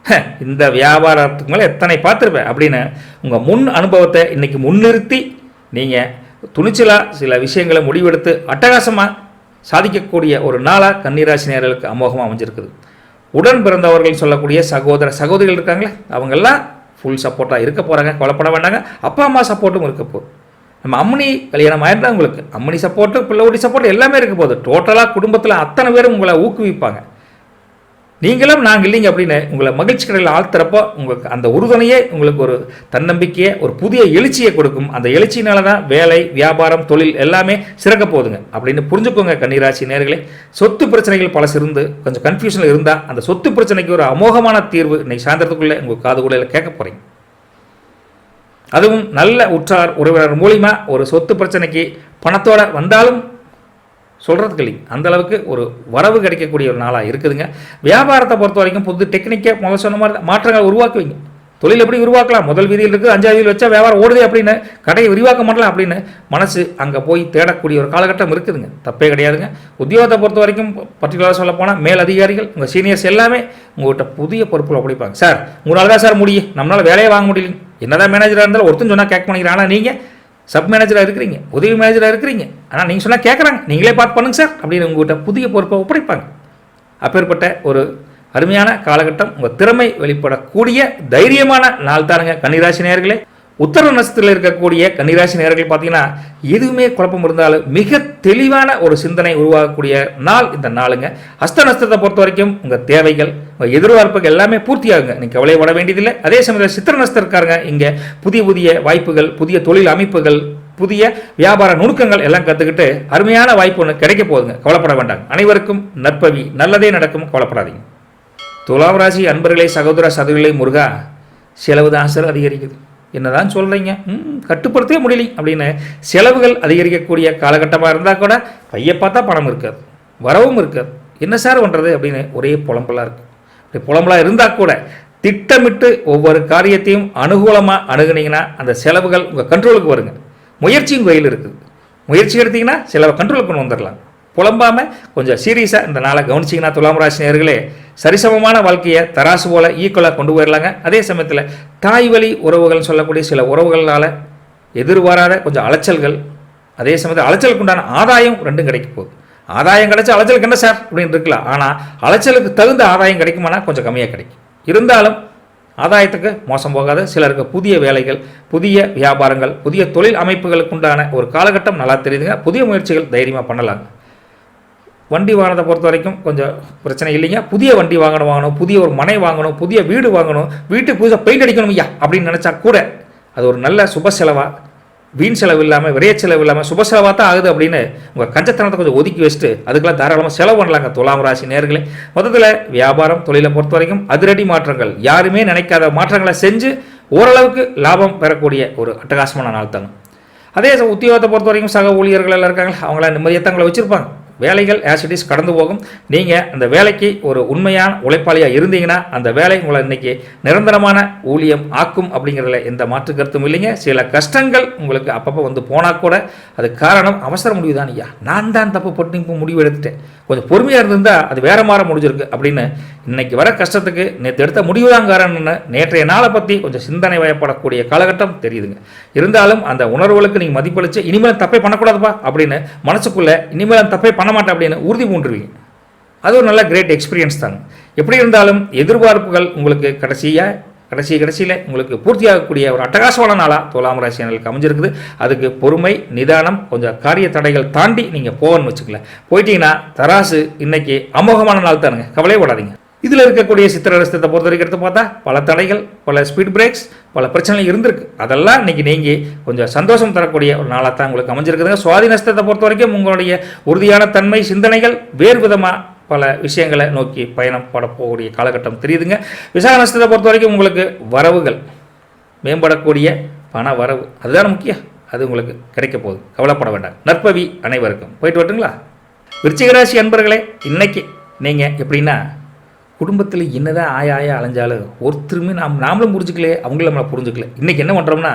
A: இந்த வியாபாரத்துக்கு மேலே எத்தனை பார்த்துருப்பேன் அப்படின்னு உங்கள் முன் அனுபவத்தை இன்றைக்கி முன்னிறுத்தி நீங்கள் துணிச்சலாக சில விஷயங்களை முடிவெடுத்து அட்டகாசமாக சாதிக்கக்கூடிய ஒரு நாளாக கன்னிராசி நேயர்களுக்கு அமோகமாக அமைஞ்சிருக்குது. உடன் பிறந்தவர்கள் சொல்லக்கூடிய சகோதரிகள் இருக்காங்களே, அவங்கெல்லாம் ஃபுல் சப்போர்ட்டாக இருக்க போகிறாங்க. கவலைப்பட வேண்டாங்க. அப்பா அம்மா சப்போர்ட்டும் இருக்க போகுது. நம்ம அம்மனி கல்யாணம் ஆயிருந்தா உங்களுக்கு அம்மனி சப்போர்ட்டு, பிள்ளைவுடி சப்போர்ட் எல்லாமே இருக்க போகுது. டோட்டலாக குடும்பத்தில் அத்தனை பேரும் உங்களை ஊக்குவிப்பாங்க. நீங்களும் நாங்கள் இல்லைங்க அப்படின்னு உங்களை மகிழ்ச்சி கடையில் ஆழ்த்துறப்போ உங்களுக்கு அந்த உறுதுணையே உங்களுக்கு ஒரு தன்னம்பிக்கையை, ஒரு புதிய எழுச்சியை கொடுக்கும். அந்த எழுச்சினால தான் வேலை, வியாபாரம், தொழில் எல்லாமே சிறக்க போகுதுங்க அப்படின்னு புரிஞ்சுக்கோங்க. கன்னிராசி நேயர்களே, சொத்து பிரச்சனைகள் பல இருந்து கொஞ்சம் கன்ஃபியூஷனில் இருந்தால் அந்த சொத்து பிரச்சனைக்கு ஒரு அமோகமான தீர்வு இன்னைக்கு சாயந்தரத்துக்குள்ளே உங்கள் காதுகுள்ளையில் கேட்க போகிறீங்க. அதுவும் நல்ல உற்றார் உறவினர் மூலிமா ஒரு சொத்து பிரச்சனைக்கு பணத்தோடு வந்தாலும் சொல்கிறதுக்கு இல்லைங்க, அந்தளவுக்கு ஒரு வரவு கிடைக்கக்கூடிய ஒரு நாளாக இருக்குதுங்க. வியாபாரத்தை பொறுத்த வரைக்கும் புது டெக்னிக்கை முதல் சொன்ன மாதிரி மாற்றங்கள் உருவாக்குவீங்க. தொழில் எப்படி உருவாக்கலாம், முதல் வீதியில் இருக்குது, 5வது வீதியில் வச்சா வியாபாரம் ஓடுது அப்படின்னு கடையை விரிவாக்க பண்ணலாம் அப்படின்னு மனசு அங்கே போய் தேடக்கூடிய ஒரு காலகட்டம் இருக்குதுங்க. தப்பே கிடையாதுங்க. உத்தியோகத்தை பொறுத்த வரைக்கும் பர்டிகுலராக சொல்ல போனால் மேல் அதிகாரிகள், உங்கள் சீனியர்ஸ் எல்லாமே உங்கள்கிட்ட புதிய பொறுப்பில் ஒப்படைப்பாங்க. சார் உங்களால் தான் சார் முடியும், நம்மளால் வேலையை வாங்க முடியல, என்னதான் மேனேஜராக இருந்தாலும் ஒருத்தன் சொன்னால் கேட்க பண்ணிக்கிறேன், ஆனால் நீங்கள் சப் மேனேஜராக இருக்கிறீங்க, உதவி மேனேஜராக இருக்கிறீங்க, ஆனால் நீங்கள் சொன்னால் கேட்குறாங்க, நீங்களே பார்த்து பண்ணுங்க சார் அப்படின்னு உங்கள்கிட்ட புதிய பொறுப்பை ஒப்படைப்பாங்க. அப்பேற்பட்ட ஒரு அருமையான காலகட்டம், உங்கள் திறமை வெளிப்படக்கூடிய தைரியமான நாள் தானுங்க கன்னிராசி நேயர்களே. உத்தர நட்சத்திரத்தில் இருக்கக்கூடிய கன்னிராசி நேயர்கள் பார்த்தீங்கன்னா எதுவுமே குழப்பம் இருந்தாலும் மிக தெளிவான ஒரு சிந்தனை உருவாகக்கூடிய நாள் இந்த நாளுங்க. அஸ்த நட்சத்திரத்தை பொறுத்த வரைக்கும் உங்கள் தேவைகள், உங்கள் எதிர்பார்ப்புகள் எல்லாமே பூர்த்தியாகுங்க, நீங்கள் கவலைப்பட வேண்டியதில்லை. அதே சமயத்தில் சித்திர நட்சத்திரக்காரங்க இங்கே புதிய வாய்ப்புகள், புதிய தொழில் அமைப்புகள், புதிய வியாபார நுணுக்கங்கள் எல்லாம் கற்றுக்கிட்டு அருமையான வாய்ப்பு ஒன்று கிடைக்க போகுதுங்க. கவலைப்பட வேண்டாங்க. அனைவருக்கும் நற்பவி, நல்லதே நடக்கும், கவலைப்படாதீங்க. துலாம் ராசி அன்பர்களே, சகோதரிகளே, முருகா செலவு தான் சார் அதிகரிக்குது, என்னதான் சொல்கிறீங்க, கட்டுப்படுத்தவே முடியல அப்படின்னு செலவுகள் அதிகரிக்கக்கூடிய காலகட்டமாக இருந்தால் கூட பையை பார்த்தா பணம் இருக்காது, வரவும் இருக்காது, என்ன சார் பண்ணுறது அப்படின்னு ஒரே புலம்பலாக இருக்குது. அப்படி புலம்பலாக இருந்தால் கூட திட்டமிட்டு ஒவ்வொரு காரியத்தையும் அனுகூலமாக அணுகுனீங்கன்னா அந்த செலவுகள் உங்கள் கண்ட்ரோலுக்கு வருங்க. முயற்சியும் கையில் இருக்குது, முயற்சி எடுத்தீங்கன்னா செலவை கண்ட்ரோலுக்கு கொண்டு வந்துடலாம். புலம்பாமல் கொஞ்சம் சீரியஸாக இந்த நாளை கவனிச்சிங்கன்னா துலாம் ராசி நேயர்களே சரிசமமான வாழ்க்கையை தராசு போல் ஈக்குவலாக கொண்டு போயிடலாங்க. அதே சமயத்தில் தாய் வழி உறவுகள் சொல்லக்கூடிய சில உறவுகளால் எதிர்பாராத கொஞ்சம் அலைச்சல்கள், அதே சமயத்தில் அலைச்சலுக்கு உண்டான ஆதாயம் ரெண்டும் கிடைக்க போகுது. ஆதாயம் கிடைச்சா அலைச்சலுக்கு என்ன சார் அப்படின்னு இருக்கலாம், ஆனால் அலைச்சலுக்கு தகுந்த ஆதாயம் கிடைக்குமானா கொஞ்சம் கம்மியாக கிடைக்கும். இருந்தாலும் ஆதாயத்துக்கு மோசம் போகாது. சிலருக்கு புதிய வேலைகள், புதிய வியாபாரங்கள், புதிய தொழில் அமைப்புகளுக்கு உண்டான ஒரு காலகட்டம் நல்லா தெரியுதுங்க. புதிய முயற்சிகள் தைரியமாக பண்ணலாங்க. வண்டி வாகனத்தை பொறுத்த வரைக்கும் கொஞ்சம் பிரச்சனை இல்லைங்க. புதிய வண்டி வாங்கணும், புதிய ஒரு மனை வாங்கணும், புதிய வீடு வாங்கணும், வீட்டுக்கு புதுசாக பெயிண்ட் அடிக்கணும் ஐயா அப்படின்னு நினச்சா கூட அது ஒரு நல்ல சுப செலவாக, வீண் செலவு இல்லாமல், விரைய செலவு இல்லாமல் சுப செலவாக தான் ஆகுது அப்படின்னு உங்கள் கஞ்சத்தனத்தை கொஞ்சம் ஒதுக்கி வச்சுட்டு அதுக்கெல்லாம் தாராளமாக செலவு பண்ணலாங்க துலாம் ராசி நேயர்களே. மொத்தத்தில் வியாபாரம், தொழிலை பொறுத்த வரைக்கும் அதிரடி மாற்றங்கள், யாருமே நினைக்காத மாற்றங்களை செஞ்சு ஓரளவுக்கு லாபம் பெறக்கூடிய ஒரு அட்டகாசமான நாள் தாங்க. அதே உத்தியோகத்தை பொறுத்த வரைக்கும் சக ஊழியர்கள் எல்லாம் இருக்காங்க, அவங்களாம் நிம்மதியாக தங்களை வச்சுருப்பாங்க. வேலைகள் ஆசிட்டிஸ் கடந்து போகும். நீங்கள் அந்த வேலைக்கு ஒரு உண்மையான உழைப்பாளியாக இருந்தீங்கன்னா அந்த வேலை உங்களை இன்னைக்கு நிரந்தரமான ஊழியம் ஆக்கும் அப்படிங்கிறதுல எந்த மாற்று கருத்தும் இல்லைங்க. சில கஷ்டங்கள் உங்களுக்கு அப்பப்போ வந்து போனால் கூட அது காரணம் அவசர முடிவு தான். ஐயா நான் தான் தப்பு போட்டு இப்போ முடிவு எடுத்துட்டேன், கொஞ்சம் பொறுமையாக இருந்திருந்தால் அது வேற மாதிரி முடிஞ்சிருக்கு அப்படின்னு இன்னைக்கு வர கஷ்டத்துக்கு நேற்று எடுத்த முடிவு தான் காரணம்னு நேற்றைய நாளை பற்றி கொஞ்சம் சிந்தனை வயப்படக்கூடிய காலகட்டம் தெரியுதுங்க. இருந்தாலும் அந்த உணர்வுகளுக்கு நீங்கள் மதிப்பளித்து இனிமேல் தப்பே பண்ணக்கூடாதுப்பா அப்படின்னு மனசுக்குள்ளே இனிமேல் தப்பே பண்ண மாட்டேன் அப்படின்னு உறுதி பூண்டுருவீங்க. அது ஒரு நல்ல கிரேட் எக்ஸ்பீரியன்ஸ் தாங்க. எப்படி இருந்தாலும் எதிர்பார்ப்புகள் உங்களுக்கு கடைசியில் உங்களுக்கு பூர்த்தியாகக்கூடிய ஒரு அட்டகாசமான நாளாக துலாம் ராசி சேனலுக்கு அமைஞ்சிருக்குது. அதுக்கு பொறுமை, நிதானம், கொஞ்சம் காரிய தடைகள் தாண்டி நீங்கள் போகணும்னு வச்சுக்கல. போயிட்டீங்கன்னா தராசு இன்னைக்கு அமோகமான நாள் தானுங்க, கவலைப்படாதீங்க. இதில் இருக்கக்கூடிய சித்திரை நட்சத்திரத்தை பொறுத்த வரைக்கும் எடுத்து பார்த்தா பல தடைகள், பல ஸ்பீட் பிரேக்ஸ், பல பிரச்சனைகள் இருந்திருக்கு. அதெல்லாம் இன்னைக்கு நீங்கள் கொஞ்சம் சந்தோஷம் தரக்கூடிய ஒரு நாளாக தான் உங்களுக்கு அமைஞ்சிருக்குதுங்க. சுவாதி நட்சத்திரத்தை பொறுத்த வரைக்கும் உங்களுடைய உறுதியான தன்மை, சிந்தனைகள் வேறு விதமாக பல விஷயங்களை நோக்கி பயணம் படப்போகக்கூடிய காலகட்டம் தெரியுதுங்க. விசாக நட்சத்திரத்தை பொறுத்த வரைக்கும் உங்களுக்கு வரவுகள் மேம்படக்கூடிய பண வரவு அதுதான் முக்கியம், அது உங்களுக்கு கிடைக்க போகுது, கவலைப்பட வேண்டாம். நற்பவி அனைவருக்கும். போயிட்டு வரட்டுங்களா? விருச்சிகராசி அன்பர்களே, இன்னைக்கு நீங்கள் எப்படின்னா குடும்பத்தில் என்னதான் ஆய அலைஞ்சாலும் ஒருத்தருமே நாமளும் புரிஞ்சுக்கல, அவங்களும் நம்மளை புரிஞ்சுக்கல. இன்றைக்கி என்ன பண்ணுறோம்னா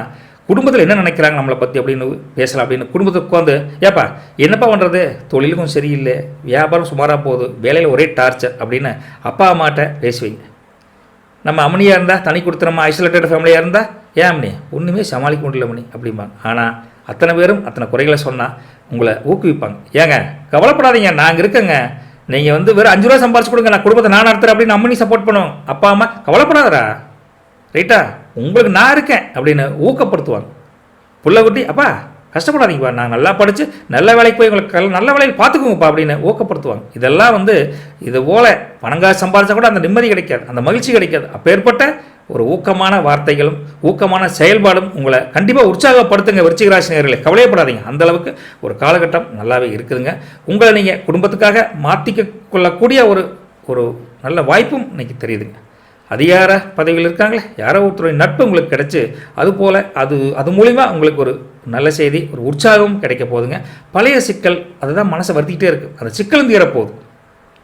A: குடும்பத்தில் என்ன நினைக்கிறாங்க நம்மளை பற்றி அப்படின்னு பேசலாம் அப்படின்னு குடும்பத்துக்கு உட்காந்து ஏப்பா என்னப்பா பண்ணுறது, தொழிலுக்கும் சரியில்லை, வியாபாரம் சுமாராக போகுது, வேலையில் ஒரே டார்ச்சர் அப்படின்னு அப்பா அம்மாட்ட பேசுவீங்க. நம்ம அம்மனியாக இருந்தால் தனி கொடுத்து நம்ம ஐசோலேட்டட் ஃபேமிலியாக இருந்தால் ஏன் அம்மனி ஒன்றுமே சமாளிக்க முடியல மணி அப்படிம்பாங்க. ஆனால் அத்தனை பேரும் அத்தனை குறைகளை சொன்னால் உங்களை ஊக்குவிப்பாங்க. ஏங்க கவலைப்படாதீங்க, நாங்கள் இருக்கேங்க, நீங்கள் வந்து வெறும் 5 ரூபா சம்பாரிச்சு கொடுங்க, நான் குடும்பத்தை நான் நடத்துகிறேன் அப்படின்னு அம்மனி சப்போர்ட் பண்ணுவோம். அப்பா அம்மா கவலைப்படாதரா, ரைட்டா, உங்களுக்கு நான் இருக்கேன் அப்படின்னு ஊக்கப்படுத்துவாங்க. புள்ள குட்டி அப்பா கஷ்டப்படாதீங்கப்பா, நான் நல்லா படித்து நல்ல வேலைக்கு போய் உங்களுக்கு நல்ல வேலையில் பார்த்துக்குங்கப்பா அப்படின்னு ஊக்கப்படுத்துவாங்க. இதெல்லாம் வந்து இது போல் பணங்காசு சம்பாதிச்சா கூட அந்த நிம்மதி கிடைக்காது, அந்த மகிழ்ச்சி கிடைக்காது. அப்பேற்பட்ட ஒரு ஊக்கமான வார்த்தைகளும் ஊக்கமான செயல்பாடும் உங்களை கண்டிப்பாக உற்சாகப்படுத்துங்க. விருச்சிகராசி நேயர்களே, கவலையப்படாதீங்க, அந்தளவுக்கு ஒரு காலகட்டம் நல்லாவே இருக்குதுங்க. உங்களை நீங்கள் குடும்பத்துக்காக மாற்றிக்க கொள்ளக்கூடிய ஒரு நல்ல வாய்ப்பும் இன்னைக்கு தெரியுதுங்க. அதிகார பதவியில் இருக்காங்களே, யாரோ ஒருத்தருடைய நட்பு உங்களுக்கு கிடைச்சி அதுபோல் அது மூலிமா உங்களுக்கு ஒரு நல்ல செய்தி, ஒரு உற்சாகம் கிடைக்க போகுதுங்க. பழைய சிக்கல் அதுதான் மனசை வருத்திக்கிட்டே இருக்குது, அந்த சிக்கலும் தீரப்போகுது.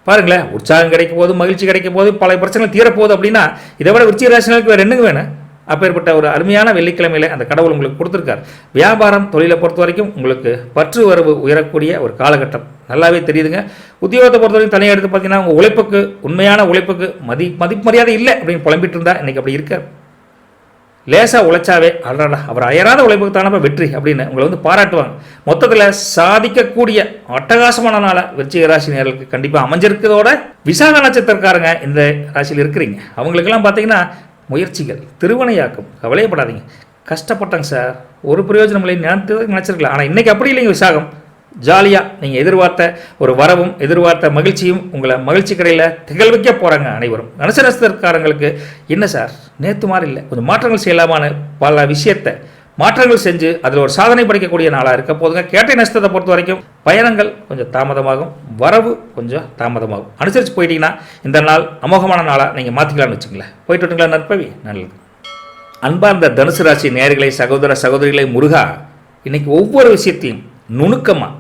A: பாருங்களேன், உற்சாகம் கிடைக்க போது, மகிழ்ச்சி கிடைக்க போது, பல பிரச்சனைகள் தீரப்போகுது. அப்படின்னா இதை விட விருச்சிகராசினருக்கு வேறு என்னங்க வேணும்? அப்பேற்பட்ட ஒரு அருமையான வெள்ளிக்கிழமையில் அந்த கடவுள் உங்களுக்கு கொடுத்துருக்கார். வியாபாரம் தொழிலை பொறுத்த வரைக்கும் உங்களுக்கு பற்று வரவு உயரக்கூடிய ஒரு காலகட்டம் நல்லாவே தெரியுதுங்க. உத்தியோகத்தை பொறுத்த வரைக்கும் தனியாக எடுத்து பார்த்தீங்கன்னா உங்கள் உழைப்புக்கு, உண்மையான உழைப்புக்கு மதிப்பு மரியாதை இல்லை அப்படின்னு புலம்பிட்டு இருந்தா இன்றைக்கி அப்படி இருக்க. லேசாக உழைச்சாவே அடடா அவர் அயராத உழைப்புக்கு தானப்ப வெற்றி அப்படின்னு உங்களை வந்து பாராட்டுவாங்க. மொத்தத்தில் சாதிக்கக்கூடிய அட்டகாசமான நாளை விருச்சிக ராசி நேயர்களுக்கு கண்டிப்பாக அமைஞ்சிருக்கிறதோட விசாக நட்சத்திரக்காரங்க இந்த ராசியில் இருக்கிறீங்க அவங்களுக்கெல்லாம் பார்த்தீங்கன்னா முயற்சிகள் திருவனையாக்கும். கவலையப்படாதீங்க, கஷ்டப்பட்டாங்க சார், ஒரு பிரயோஜனம் இல்லை நினச்சிருக்கலாம். ஆனால் இன்றைக்கி அப்படி இல்லைங்க. விசாகம் ஜாலியாக நீங்கள் எதிர்பார்த்த ஒரு வரவும் எதிர்பார்த்த மகிழ்ச்சியும் உங்களை மகிழ்ச்சி கடையில் திகழ்விக்க போகிறாங்க அனைவரும். தனுசு நட்சத்திரக்காரங்களுக்கு என்ன சார் நேற்று மாதிரி இல்லை, கொஞ்சம் மாற்றங்கள் செய்யலாமான்னு பல விஷயத்தை மாற்றங்கள் செஞ்சு அதில் ஒரு சாதனை படைக்கக்கூடிய நாளாக இருக்க போதுங்க. கேட்டை நட்சத்திரத்தை பொறுத்த வரைக்கும் பயணங்கள் கொஞ்சம் தாமதமாகும், வரவு கொஞ்சம் தாமதமாகும். அனுசரித்து போயிட்டீங்கன்னா இந்த நாள் அமோகமான நாளாக நீங்கள் மாற்றிக்கலாம்னு வச்சுங்களேன். போயிட்டு விட்டுங்களா நற்பவி நல்லது. அன்பார்ந்த தனுசு ராசி நேயர்களை, சகோதர சகோதரிகளை, முருகா இன்னைக்கு ஒவ்வொரு விஷயத்தையும் நுணுக்கமாக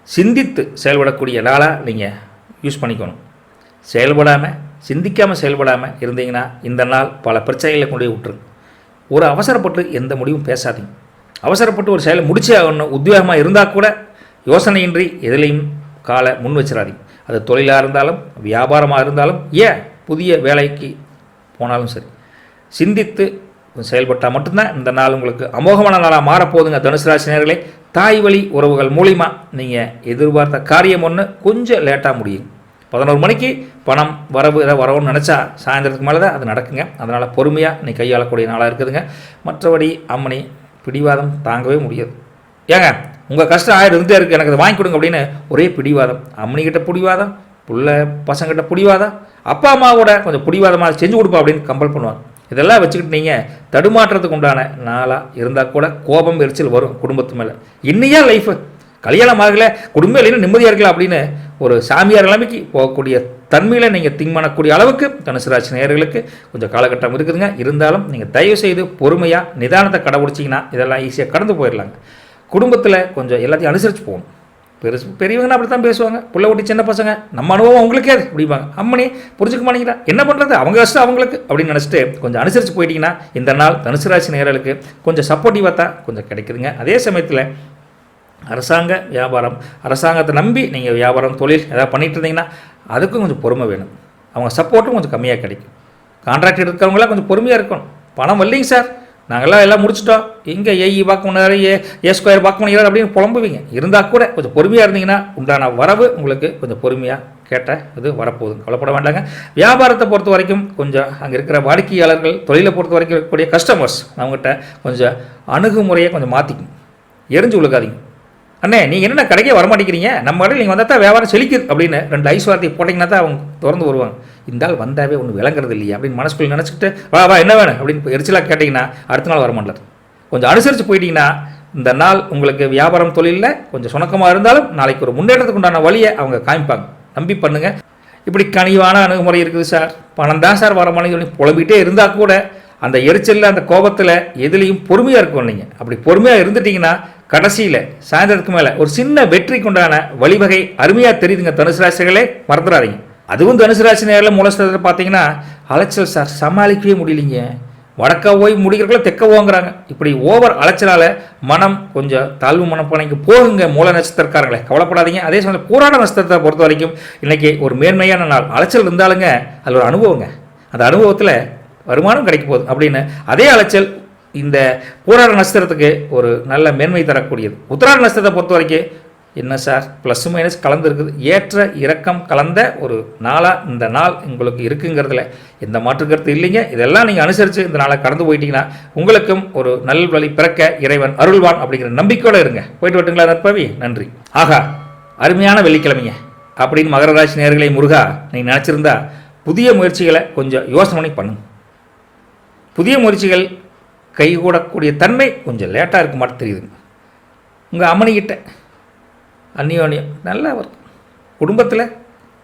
A: சிந்தித்து செயல்படக்கூடிய நாளாக நீங்கள் யூஸ் பண்ணிக்கணும். செயல்படாமல் சிந்திக்காமல் செயல்படாமல் இருந்தீங்கன்னா இந்த நாள் பல பிரச்சனைகளை கொண்டு போய் விட்டுருங்க. ஒரு அவசரப்பட்டு எந்த முடிவும் பேசாதீங்க. அவசரப்பட்டு ஒரு செயலை முடிச்சே ஆகணும் உத்தியோகமாக இருந்தால் கூட யோசனையின்றி எதிலையும் காலை முன் வச்சிடாதீங்க. அது தொழிலாக இருந்தாலும் வியாபாரமாக இருந்தாலும் புதிய வேலைக்கு போனாலும் சரி சிந்தித்து செயல்பட்டால் மட்டும்தான் இந்த நாள் உங்களுக்கு அமோகமான நாளாக மாறப்போகுதுங்க. தனுசு ராசி நேயர்களே, தாய் வழி உறவுகள் மூலிமா நீங்கள் எதிர்பார்த்த காரியம் ஒன்று கொஞ்சம் லேட்டாக முடியும். 11 மணிக்கு பணம் வரவு ஏதாவது வரவுன்னு நினச்சா சாயந்தரத்துக்கு மேலே தான் அது நடக்குங்க. அதனால் பொறுமையாக நீ கையாளக்கூடிய நாளாக இருக்குதுங்க. மற்றபடி அம்மனி பிடிவாதம் தாங்கவே முடியாது. ஏங்க உங்கள் கஷ்டம் இருந்தே இருக்குது, எனக்கு அதை வாங்கி கொடுங்க அப்படின்னு ஒரே பிடிவாதம். அம்மனிக்கிட்ட பிடிவாதம், பசங்கிட்ட பிடிவாதம், அப்பா அம்மாவோட கொஞ்சம் பிடிவாதமாக செஞ்சு கொடுப்பா அப்படின்னு கம்பல் பண்ணுவாங்க. இதெல்லாம் வச்சுக்கிட்டு நீங்கள் தடுமாற்றத்துக்கு உண்டான நாளாக இருந்தால் கூட கோபம் எரிச்சல் வரும் குடும்பத்து மேலே. இன்னையா லைஃபு கல்யாணம் ஆகலை, குடும்பம் இல்லைன்னு நிம்மதியாக இருக்கலாம் அப்படின்னு ஒரு சாமியார் நிலைமைக்கு போகக்கூடிய தன்மையில் நீங்கள் திங்க் பண்ணக்கூடிய அளவுக்கு தனுசு ராசி நேயர்களுக்கு கொஞ்சம் காலகட்டம் இருக்குதுங்க. இருந்தாலும் நீங்கள் தயவு செய்து பொறுமையாக நிதானத்தை கடைபிடிச்சிங்கன்னா இதெல்லாம் ஈஸியாக கடந்து போயிடலாங்க. குடும்பத்தில் கொஞ்சம் எல்லாத்தையும் அனுசரித்து போகணும். பெரியவங்கன்னா அப்படி தான் பேசுவாங்க. புள்ள ஊட்டி சின்ன பசங்க, நம்ம அனுபவம் அவங்களுக்கே அது அப்படிம்பாங்க. அம்மனி புரிஞ்சுக்க மாட்டேங்கிறா, என்ன பண்ணுறது, அவங்க கஷ்டம் அவங்களுக்கு அப்படின்னு நினச்சிட்டு கொஞ்சம் அனுசரித்து போயிட்டீங்கன்னா இந்த நாள் தனுசு ராசி நேயர்களுக்கு கொஞ்சம் சப்போர்ட்டிவாக தான் கொஞ்சம் கிடைக்குதுங்க. அதே சமயத்தில் அரசாங்க வியாபாரம், அரசாங்கத்தை நம்பி நீங்கள் வியாபாரம் தொழில் ஏதாவது பண்ணிகிட்டு இருந்தீங்கன்னா அதுக்கும் கொஞ்சம் பொறுமை வேணும். அவங்க சப்போர்ட்டும் கொஞ்சம் கம்மியாக கிடைக்கும். கான்ட்ராக்ட் எடுக்கிறவங்களாம் கொஞ்சம் பொறுமையாக இருக்கணும். பணம் வரலைங்க சார், நாங்கள்லாம் எல்லாம் முடிச்சிட்டோம், இங்கே ஏஇ பார்க்க முடியாது, ஏ ஸ்கொயர் பார்க்க முடியாது அப்படின்னு புலம்புவீங்க. இருந்தால் கூட கொஞ்சம் பொறுமையாக இருந்தீங்கன்னா உண்டான வரவு உங்களுக்கு கொஞ்சம் பொறுமையாக கேட்ட இது வரப்போகுது, கவலைப்பட வேண்டாங்க. வியாபாரத்தை பொறுத்த வரைக்கும் கொஞ்சம் அங்கே இருக்கிற வாடிக்கையாளர்கள், தொழிலை பொறுத்த வரைக்கும் இருக்கக்கூடிய கஸ்டமர்ஸ் அவங்ககிட்ட கொஞ்சம் அணுகுமுறையை கொஞ்சம் மாற்றிக்கணும். எரிஞ்சு விழுக்காதீங்க. அண்ணே நீங்கள் என்ன கடைக்கே வரமாட்டேங்கிறீங்க, நம்ம கடையில் நீங்கள் வந்தால் தான் வியாபாரம் செழிக்குது அப்படின்னு 2 ஐஸ் வார்த்தையை போட்டிங்கன்னா தான் அவங்க திறந்து வருவாங்க. இந்த ஆள் வந்தாவே ஒன்று விளங்குறது இல்லையா அப்படின்னு மனசுக்குள்ள நினச்சிக்கிட்டு வா என்ன வேணும் அப்படின்னு எரிச்சலாக கேட்டிங்கன்னா அடுத்த நாள் வரமாட்டார். கொஞ்சம் அனுசரித்து போயிட்டீங்கன்னா இந்த நாள் உங்களுக்கு வியாபாரம் தொழிலில் கொஞ்சம் சுணக்கமாக இருந்தாலும் நாளைக்கு ஒரு முன்னேற்றத்துக்கு உண்டான வழியை அவங்க காமிப்பாங்க. நம்பி பண்ணுங்கள். இப்படி கனிவான அணுகுமுறை இருக்குது சார், பணம் தான் சார் வரமானு சொல்லி புலம்பிகிட்டே இருந்தால் கூட அந்த எரிச்சலில் அந்த கோபத்தில் எதுலேயும் பொறுமையாக இருக்கும். நீங்கள் அப்படி பொறுமையாக இருந்துட்டிங்கன்னா கடைசியில் சாயந்தரத்துக்கு மேலே ஒரு சின்ன வெற்றிக்கு உண்டான வழிவகை அருமையாக தெரியுதுங்க. தனுசு ராசிகளே மறந்துடாதீங்க. அதுவும் தனுசு ராசி நேரில் மூலஸ்தானத்தில் பார்த்தீங்கன்னா அலைச்சல் சார், சமாளிக்கவே முடியலிங்க. வடக்க போய் முடிக்கிறக்குள்ள தெக்க போங்கிறாங்க. இப்படி ஓவர் அலைச்சலால் மனம் கொஞ்சம் தாழ்வு மனப்பானைக்கு போகுங்க. மூல நட்சத்திரக்காரங்களே கவலைப்படாதீங்க. அதே சமயம் பூராட நட்சத்திரத்தை பொறுத்த வரைக்கும் இன்றைக்கி ஒரு மேன்மையான நாள். அலைச்சல் இருந்தாலுங்க அது ஒரு அனுபவங்க. அந்த அனுபவத்தில் வருமானம் கிடைக்க போகுது அப்படின்னு அதே அலைச்சல் இந்த பூராட நட்சத்திரத்துக்கு ஒரு நல்ல மேன்மை தரக்கூடியது. உத்திராட நட்சத்திரத்தை பொறுத்த வரைக்கும் என்ன சார் ப்ளஸ் மைனஸ் கலந்து இருக்குது, ஏற்ற இறக்கம் கலந்த ஒரு நாளாக இந்த நாள் உங்களுக்கு இருக்குங்கிறதுல எந்த மாற்று கருத்து இல்லைங்க. இதெல்லாம் நீங்கள் அனுசரித்து இந்த நாளை கடந்து போயிட்டீங்கன்னா உங்களுக்கும் ஒரு நல் வழி பிறக்க இறைவன் அருள்வான் அப்படிங்கிற நம்பிக்கையோடு இருங்க. போயிட்டு வரட்டுங்களா நற்பவி? நன்றி. ஆகா, அருமையான வெள்ளிக்கிழமைங்க அப்படின்னு மகர ராசி நேயர்களை முருகா நீங்கள் நினச்சிருந்தா புதிய முயற்சிகளை கொஞ்சம் யோசனை பண்ணி பண்ணுங்க. புதிய முயற்சிகள் கைகூடக்கூடிய தன்மை கொஞ்சம் லேட்டாக இருக்க மாட்டேன் தெரியுதுங்க. உங்கள் அம்மனிக்கிட்ட அந்நியோன்யம் நல்லா இருக்கும். குடும்பத்தில்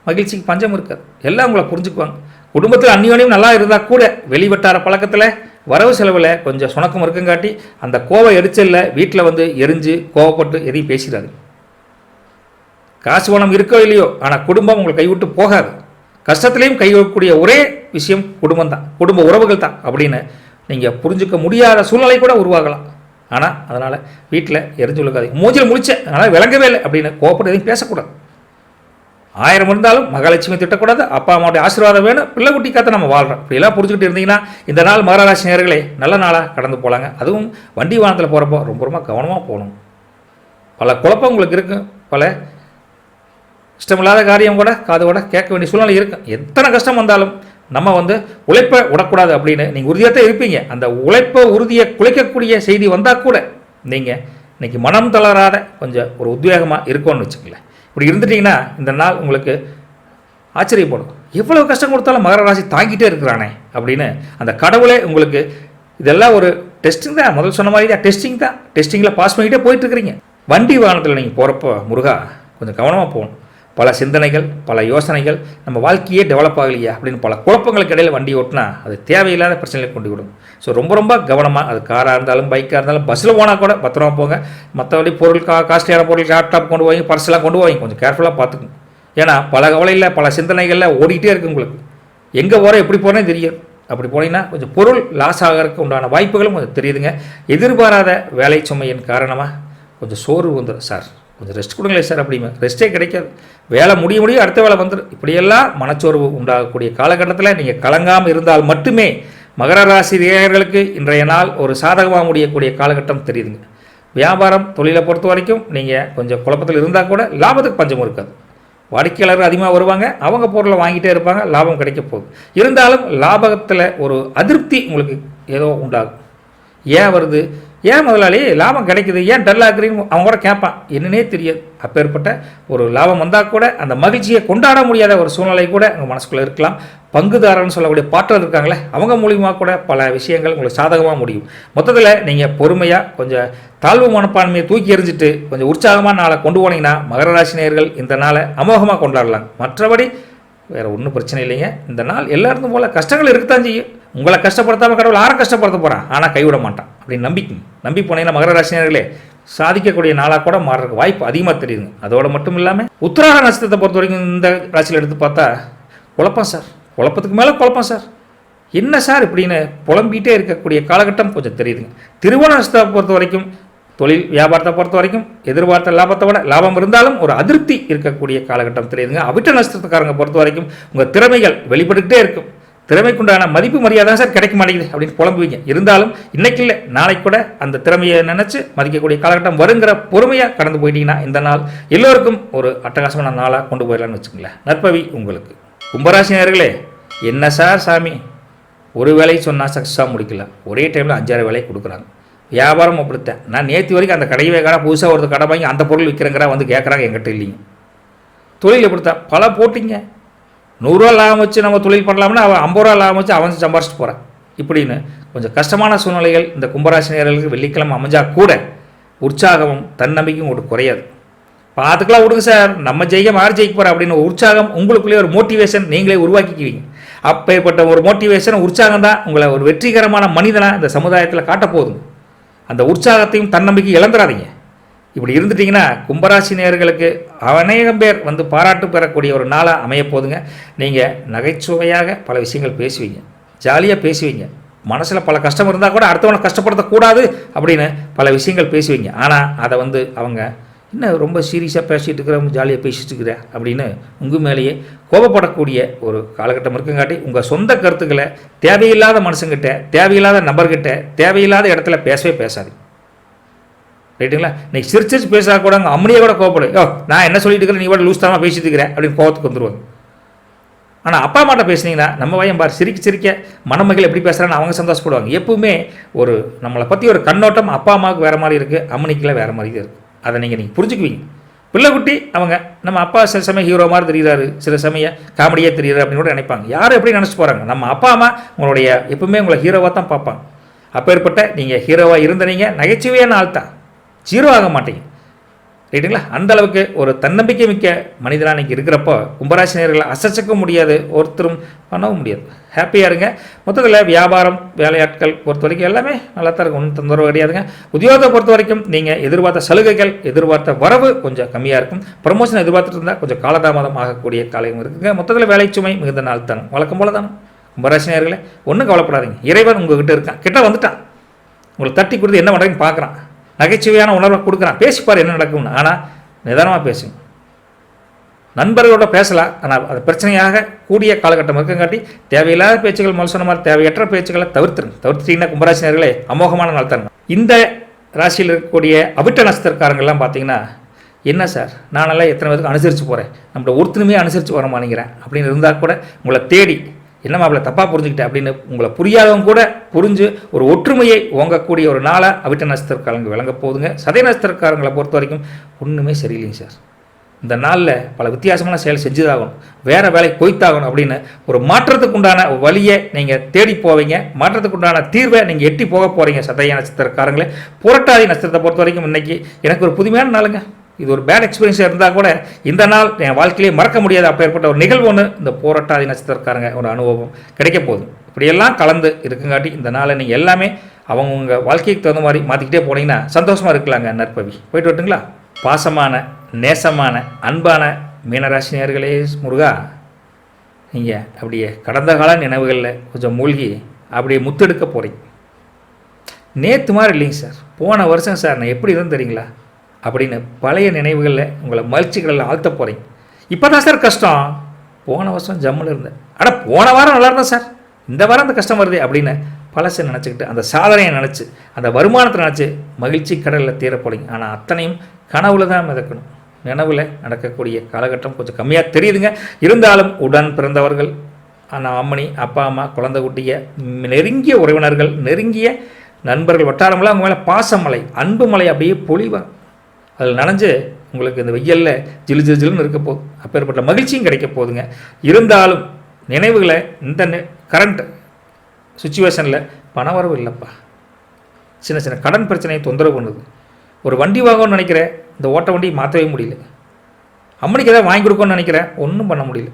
A: மகிழ்ச்சிக்கு பஞ்சம் இருக்காது. எல்லாம் உங்களை புரிஞ்சுக்குவாங்க. குடும்பத்தில் அந்நியோன்யம் நல்லா இருந்தால் கூட வெளிவட்டார பழக்கத்தில் வரவு செலவில் கொஞ்சம் சுணக்கம் இருக்குங்காட்டி அந்த கோவம் எரிச்சலில் வீட்டில் வந்து எரிஞ்சு கோவப்பட்டு எதையும் பேசிடாது. காசு பணம் இருக்கோ இல்லையோ ஆனால் குடும்பம் உங்களை கைவிட்டு போகாது. கஷ்டத்துலேயும் கைவிடக்கூடிய ஒரே விஷயம் குடும்பம் தான், குடும்ப உறவுகள் தான் அப்படின்னு நீங்கள் புரிஞ்சுக்க முடியாத சூழ்நிலை கூட உருவாகலாம். ஆனால் அதனால் வீட்டில் எரிஞ்சு விழுக்காதீங்க. மூஞ்சில் முடிச்சேன் அதனால் விளங்கவே இல்லை அப்படின்னு கோவப்பட்டு எதையும் பேசக்கூடாது. 1000 இருந்தாலும் மகாலட்சுமி திட்டக்கூடாது. அப்பா அம்மாவுடைய ஆசீர்வாதம் வேணும். பிள்ளை குட்டி காத்த நம்ம வாழ்கிறோம். இப்படிலாம் புரிஞ்சுக்கிட்டு இருந்தீங்கன்னா இந்த நாள் மகர ராசி நேயர்களே நல்ல நாளாக கடந்து போகலாங்க. அதுவும் வண்டி வாகனத்தில் போகிறப்போ ரொம்ப கவனமாக போகணும். பல குழப்பம் உங்களுக்கு இருக்கும். பல இஷ்டமில்லாத காரியம் கூட காதோட கேட்க வேண்டிய சூழ்நிலை இருக்கும். எத்தனை கஷ்டம் வந்தாலும் நம்ம வந்து உழைப்பை விடக்கூடாது அப்படின்னு நீங்கள் உறுதியாக தான் இருப்பீங்க. அந்த உழைப்பை உறுதியை குலைக்கக்கூடிய செய்தி வந்தால் கூட நீங்கள் இன்றைக்கி மனம் தளராத கொஞ்சம் ஒரு உத்வேகமாக இருக்கும்னு வச்சுக்கல. இப்படி இருந்துட்டிங்கன்னா இந்த நாள் உங்களுக்கு ஆச்சரியப்படும். எவ்வளோ கஷ்டம் கொடுத்தாலும் மகர ராசி தாங்கிட்டே இருக்கிறானே அப்படின்னு அந்த கடவுளே உங்களுக்கு இதெல்லாம் ஒரு டெஸ்டிங் தான். முதல் சொன்ன மாதிரி தான் டெஸ்டிங் தான். டெஸ்டிங்கில் பாஸ் பண்ணிக்கிட்டே போயிட்டுருக்கிறீங்க. வண்டி வாகனத்தில் நீங்கள் போகிறப்போ முருகா கொஞ்சம் கவனமாக போகணும். பல சிந்தனைகள், பல யோசனைகள், நம்ம வாழ்க்கையே டெவலப் ஆகலையா அப்படின்னு பல குழப்பங்களுக்கு இடையில் வண்டி ஓட்டினா அது தேவையில்லாத பிரச்சனைகளை கொண்டு விடும். ஸோ ரொம்ப கவனமாக, அது காராக இருந்தாலும் பைக்காக இருந்தாலும் பஸ்ஸில் போனால் கூட பத்திரமா போங்க. மற்றபடி பொருள் காஸ்ட்லியான பொருள் லேப்டாப் கொண்டு போய் பர்ஸ்லாம் கொண்டு போய் கொஞ்சம் கேர்ஃபுல்லாக பார்த்துக்கணும். ஏன்னா பல கவலையில் பல சிந்தனைகளில் ஓடிக்கிட்டே இருக்குது. உங்களுக்கு எங்கே போகிறேன் எப்படி போகிறேன்னு தெரியும். அப்படி போனீங்கன்னா கொஞ்சம் பொருள் லாஸ் ஆகிறதுக்கு உண்டான வாய்ப்புகளும் கொஞ்சம் தெரியுதுங்க. எதிர்பாராத வேலை சுமையின் காரணமாக கொஞ்சம் சோர்வு வந்துடும். சார் கொஞ்சம் ரெஸ்ட் கொடுங்களே சார் அப்படிங்க. ரெஸ்ட்டே கிடைக்காது. வேலை முடிய அடுத்த வேலை வந்துடும். இப்படியெல்லாம் மனச்சோர்வு உண்டாகக்கூடிய காலகட்டத்தில் நீங்கள் கலங்காமல் இருந்தால் மட்டுமே மகர ராசி நேயர்களுக்கு இன்றைய நாள் ஒரு சாதகமாக முடியக்கூடிய காலகட்டம் தெரியுதுங்க. வியாபாரம் தொழிலை பொறுத்த வரைக்கும் நீங்கள் கொஞ்சம் குழப்பத்தில் இருந்தால் கூட லாபத்துக்கு பஞ்சம் இருக்காது. வாடிக்கையாளர்கள் அதிகமாக வருவாங்க, அவங்க பொருளை வாங்கிட்டே இருப்பாங்க, லாபம் கிடைக்க போகுது. இருந்தாலும் லாபத்தில் ஒரு அதிருப்தி உங்களுக்கு ஏதோ உண்டாகும். ஏன் வருது, ஏன் முதலாளி லாபம் கிடைக்குது, ஏன் டல்லாக்குறீன்னு அவங்க கூட கேட்பான். என்னன்னே தெரியாது. அப்பேற்பட்ட ஒரு லாபம் வந்தால் கூட அந்த மகிழ்ச்சியை கொண்டாட முடியாத ஒரு சூழ்நிலை கூட உங்கள் மனசுக்குள்ளே இருக்கலாம். பங்குதாரர்னு சொல்லக்கூடிய பாட்டர் இருக்காங்களே, அவங்க மூலியமாக கூட பல விஷயங்கள் உங்களுக்கு சாதகமாக முடியும். மொத்தத்தில் நீங்கள் பொறுமையாக கொஞ்சம் தாழ்வு மனப்பான்மையை தூக்கி எறிஞ்சிட்டு கொஞ்சம் உற்சாகமாக நாளை கொண்டு போனீங்கன்னா மகர ராசி நேயர்கள் இந்த நாளை அமோகமாக கொண்டாடலாம். மற்றபடி வேறு ஒன்றும் பிரச்சனை இல்லைங்க. இந்த நாள் எல்லாருக்கும் போல் கஷ்டங்கள் இருக்கத்தான் செய்யும். உங்களை கஷ்டப்படுத்தாமல் கடவுள் யாரும் கஷ்டப்படுத்த போகிறான், ஆனால் கைவிட மாட்டான் அப்படின்னு நம்பி போனீங்கன்னா மகர ராசி நேயர்களே சாதிக்கக்கூடிய நாளாக கூட மாறுறதுக்கு வாய்ப்பு அதிகமாக தெரியுதுங்க. அதோடு மட்டும் இல்லாமல் உத்திராட நட்சத்திரத்தை பொறுத்த வரைக்கும் இந்த ராசியில் எடுத்து பார்த்தா குழப்பம் சார், குழப்பத்துக்கு மேலே குழப்பம் சார், என்ன சார் இப்படின்னு புலம்பிகிட்டே இருக்கக்கூடிய காலகட்டம் கொஞ்சம் தெரியுதுங்க. திருவோண நட்சத்திரத்தை பொறுத்த வரைக்கும் தொழில் வியாபாரத்தை பொறுத்த வரைக்கும் எதிர்பார்த்த லாபத்தை விட லாபம் இருந்தாலும் ஒரு அதிருப்தி இருக்கக்கூடிய காலகட்டம் தெரியுதுங்க. அவிட்ட நட்சத்திரக்காரங்க பொறுத்த வரைக்கும் உங்கள் திறமைகள் வெளிப்பட்டுக்கிட்டே இருக்கும். திறமைக்குண்டான மதிப்பு மரியாதை சார் கிடைக்க மாட்டேங்குது அப்படின்னு புலம்புவீங்க. இருந்தாலும் இன்னைக்கு இல்லை நாளைக்கு கூட அந்த திறமையை நினச்சி மதிக்கக்கூடிய காலகட்டம் வருங்கிற பொறுமையாக கடந்து போயிட்டீங்கன்னா இந்த நாள் எல்லோருக்கும் ஒரு அட்டகாசமான நாளாக கொண்டு போயிடலான்னு வச்சுக்கோங்களேன். நற்பவி உங்களுக்கு. கும்பராசி நேயர்களே, என்ன சார் சாமி ஒரு வேலையை சொன்னால் சக்ஸஸாக முடிக்கலாம், ஒரே டைமில் 5-6 வேலையை கொடுக்குறாங்க. வியாபாரம் அப்படித்தான். நான் நேற்று வரைக்கும் அந்த கடையை கடை புதுசாக ஒரு கடை வாங்கி அந்த பொருள் விற்கிறேங்கிறா வந்து கேட்குறாங்க, என்கிட்ட இல்லைங்க. தொழில் எப்படித்தான் பல போட்டிங்க. 100 ரூபா லாபம் வச்சு நம்ம தொழில் பண்ணலாம்னா அவன் 50 ரூபா லாபம் வச்சு அவன் சம்பாரிச்சிட்டு போகிறான். இப்படின்னு கொஞ்சம் கஷ்டமான சூழ்நிலைகள் இந்த கும்பராசினியர்களுக்கு வெள்ளிக்கிழமை அமைஞ்சால் கூட உற்சாகமும் தன்னம்பிக்கையும் ஒரு குறையாது. பார்த்துக்கலாம் விடுங்க சார், நம்ம ஜெயிக்க மாறு ஜெயிக்க போகிறோம் அப்படின்னு உற்சாகம் உங்களுக்குள்ளேயே ஒரு மோட்டிவேஷன் நீங்களே உருவாக்கிக்குவீங்க. அப்பேற்பட்ட ஒரு மோட்டிவேஷன் உற்சாகம் தான் உங்களை ஒரு வெற்றிகரமான மனிதனாக இந்த சமுதாயத்தில் காட்ட போதுங்க. அந்த உற்சாகத்தையும் தன்னம்பிக்கையும் இழந்துடாதீங்க. இப்படி இருந்துட்டிங்கன்னா கும்பராசி நேயர்களுக்கு அநேகம் பேர் வந்து பாராட்டு பெறக்கூடிய ஒரு நாளாக அமையப்போதுங்க. நீங்கள் நகைச்சுவையாக பல விஷயங்கள் பேசுவீங்க, ஜாலியாக பேசுவீங்க, மனசில் பல கஷ்டம் இருந்தால் கூட அடுத்தவனை கஷ்டப்படுத்தக்கூடாது அப்படின்னு பல விஷயங்கள் பேசுவீங்க. ஆனால் அதை வந்து அவங்க என்ன ரொம்ப சீரியஸாக பேசிகிட்டு இருக்கிற, ஜாலியாக பேசிகிட்டு இருக்கிற அப்படின்னு உங்கள் மேலேயே கோபப்படக்கூடிய ஒரு காலகட்டம் இருக்குங்காட்டி உங்கள் சொந்த கருத்துக்களை தேவையில்லாத மனுஷங்கிட்ட, தேவையில்லாத நபர்கிட்ட, தேவையில்லாத இடத்துல பேசவே பேசாது. ரைட்டுங்களா? நீ சிரிச்சு பேசுகிறா கூட அங்கே அம்மனியை கூட கோவப்படும். நான் என்ன சொல்லிட்டு இருக்கிறேன், நீ கூட லூஸ் தரமாக பேசிட்டு இருக்கிறேன் அப்படின்னு கோவத்துக்கு வந்துடுவாங்க. ஆனால் அப்பா அம்மாட்ட பேசுனீங்கன்னா நம்ம பையன் பார் சிரிக்க சிரிக்க மணமகள் எப்படி பேசுகிறான்னு அவங்க சந்தோஷப்படுவாங்க. எப்பவுமே ஒரு நம்மளை பற்றி ஒரு கண்ணோட்டம் அப்பா அம்மாவுக்கு வேறு மாதிரி இருக்குது, அம்மனிக்கெல்லாம் வேறு மாதிரி இருக்குது. அதை நீங்கள் புரிஞ்சுக்குவீங்க. பிள்ளைக்குட்டி அவங்க நம்ம அப்பா சில சமயம் ஹீரோ மாதிரி தெரிகிறாரு, சில சமயம் காமெடியாக தெரியுறாரு அப்படின்னு கூட நினைப்பாங்க. யாரும் எப்படி நினச்சிட்டு போகிறாங்க, நம்ம அப்பா அம்மா உங்களுடைய எப்பவுமே உங்களை ஹீரோவாக தான் பார்ப்பாங்க. அப்பேற்பட்ட நீங்கள் ஹீரோவாக இருந்தனீங்க, நகைச்சுவையான ஆள் தான், ஜீரோ ஆக மாட்டீங்க. ரைட்டுங்களா? அந்த அளவுக்கு ஒரு தன்னம்பிக்கை மிக்க மனிதனாக நீங்கள் இருக்கிறப்போ கும்பராசினியர்களை அசைச்சிக்க முடியாது, ஒருத்தரும் பண்ணவும் முடியாது. ஹாப்பியாக இருங்க. மொத்தத்தில் வியாபாரம் வேலையாட்கள் பொறுத்த வரைக்கும் எல்லாமே நல்லா தான் இருக்கும், ஒன்றும் தொந்தரவு கிடையாதுங்க. உத்தியோகத்தை பொறுத்த வரைக்கும் நீங்கள் எதிர்பார்த்த சலுகைகள், எதிர்பார்த்த வரவு கொஞ்சம் கம்மியாக இருக்கும். ப்ரமோஷன் எதிர்பார்த்துட்டு இருந்தால் கொஞ்சம் காலதாமதம் ஆகக்கூடிய காலம் இருக்குங்க. மொத்தத்தில் வேலை சுமை மிகுந்த நாள் தானே, வழக்கம் போல தானே. கும்பராசினியர்களே ஒன்றும் கவலைப்படாதீங்க, இறைவன் உங்ககிட்ட இருக்கான், கிட்ட வந்துட்டான், உங்களை தட்டி கொடுத்து என்ன பண்ணுறீங்கன்னு பார்க்குறான், நகைச்சுவையான உணர்வை கொடுக்குறான், பேசிப்பார் என்ன நடக்கும்னு. ஆனால் நிதானமாக பேசுங்க. நண்பர்களோட பேசலாம், ஆனால் அது பிரச்சனையாக கூடிய காலகட்டம் இருக்குங்காட்டி தேவையில்லாத பேச்சுகள், முதல் சொன்ன மாதிரி தேவையற்ற பேச்சுக்களை தவிர்த்துட்டீங்கன்னா கும்பராசினியர்களே அமோகமான நாள் தாங்க. இந்த ராசியில் இருக்கக்கூடிய அவிட்ட நட்சத்திரக்காரங்கள்லாம் பார்த்தீங்கன்னா, என்ன சார் நானெல்லாம் எத்தனை பேருக்கு அனுசரித்து போகிறேன், நம்மளோட ஒருத்தனுமே அனுசரித்து வர மாட்டேங்கிறேன் அப்படின்னு இருந்தால் கூட உங்களை தேடி என்னம்மா அவளை தப்பாக புரிஞ்சுக்கிட்டேன் அப்படின்னு உங்களை புரியாதவங்க கூட புரிஞ்சு ஒரு ஒற்றுமையை ஓங்கக்கூடிய ஒரு நாளாக அவிட்ட நட்சத்திரக்காரங்க விளங்க போகுதுங்க. சதய நட்சத்திரக்காரங்களை பொறுத்த வரைக்கும் ஒன்றுமே சரியில்லைங்க சார். இந்த நாளில் பல வித்தியாசமான செயல் செஞ்சுதாகணும், வேறு வேலைக்கு போய்த்தாகணும் அப்படின்னு ஒரு மாற்றத்துக்கு உண்டான வழியை நீங்கள் தேடி போவீங்க, மாற்றத்துக்கு உண்டான தீர்வை நீங்கள் எட்டி போக போகிறீங்க. சதய நட்சத்திரக்காரங்களே. புரட்டாதி நட்சத்திரத்தை பொறுத்த வரைக்கும் இன்றைக்கி எனக்கு ஒரு புதுமையான நாளுங்க. இது ஒரு பேட் எக்ஸ்பீரியன்ஸாக இருந்தால் கூட இந்த நாள் என் வாழ்க்கையிலே மறக்க முடியாது. அப்பேற்பட்ட ஒரு நிகழ்வு ஒன்று இந்த புரட்டாதி நட்சத்திரக்காரங்க ஒரு அனுபவம் கிடைக்க போகுது. இப்படியெல்லாம் கலந்து இருக்குங்காட்டி இந்த நாளை நீங்கள் எல்லாமே அவங்க வாழ்க்கைக்கு தகுந்த மாதிரி மாற்றிக்கிட்டே போனீங்கன்னா சந்தோஷமாக இருக்கலாங்க. நற்பவி போயிட்டு வரட்டுங்களா? பாசமான, நேசமான, அன்பான மீனராசினியர்களே, முருகா நீங்கள் அப்படியே கடந்த கால நினைவுகளில் கொஞ்சம் மூழ்கி அப்படியே முத்தெடுக்க போகிறீங்க. நேற்று மாதிரி இல்லைங்க சார், போன வருஷம் சார் நான் எப்படி இருந்தேன் தெரியுங்களா அப்படின்னு பழைய நினைவுகளில் உங்களை மகிழ்ச்சிகளில் ஆழ்த்த போகிறீங்க. இப்போ தான் சார் கஷ்டம், போன வருஷம் ஜம்முன்னு இருந்தேன், ஆனால் போன வாரம் நல்லா இருந்தேன் சார், இந்த வாரம் அந்த கஷ்டம் வருது அப்படின்னு பழசை நினச்சிக்கிட்டு அந்த சாதனையை நினச்சி அந்த வருமானத்தை நினச்சி மகிழ்ச்சி கடலில் தீர போகிறீங்க. ஆனால் அத்தனையும் கனவுல தான் மிதக்கணும், நினைவில் நடக்கக்கூடிய காலகட்டம் கொஞ்சம் கம்மியாக தெரியுதுங்க. இருந்தாலும் உடன் பிறந்தவர்கள், அம்மனி, அப்பா அம்மா, குழந்தை குட்டிய, நெருங்கிய உறவினர்கள், நெருங்கிய நண்பர்கள் வட்டாரமெல்லாம் அவங்க மேலே பாசமலை, அன்பு மலை அப்படியே பொழிவாங்க. அதில் நனைஞ்சு உங்களுக்கு இந்த வெயிலில் ஜிலு ஜிலு ஜிலுன்னு இருக்க போகுது. அப்பேற்பட்ட மகிழ்ச்சியும் கிடைக்க போகுதுங்க. இருந்தாலும் நினைவுகளை இந்த கரண்ட் சுச்சுவேஷனில் பணவரவு இல்லைப்பா, சின்ன சின்ன கடன் பிரச்சனையை தொந்தரவு பண்ணுது. ஒரு வண்டி வாங்கணும்னு நினைக்கிறேன், இந்த ஓட்ட வண்டியை மாற்றவே முடியல. அம்மனிக்கு எதாவது வாங்கி கொடுக்கணும்னு நினைக்கிறேன், ஒன்றும் பண்ண முடியல.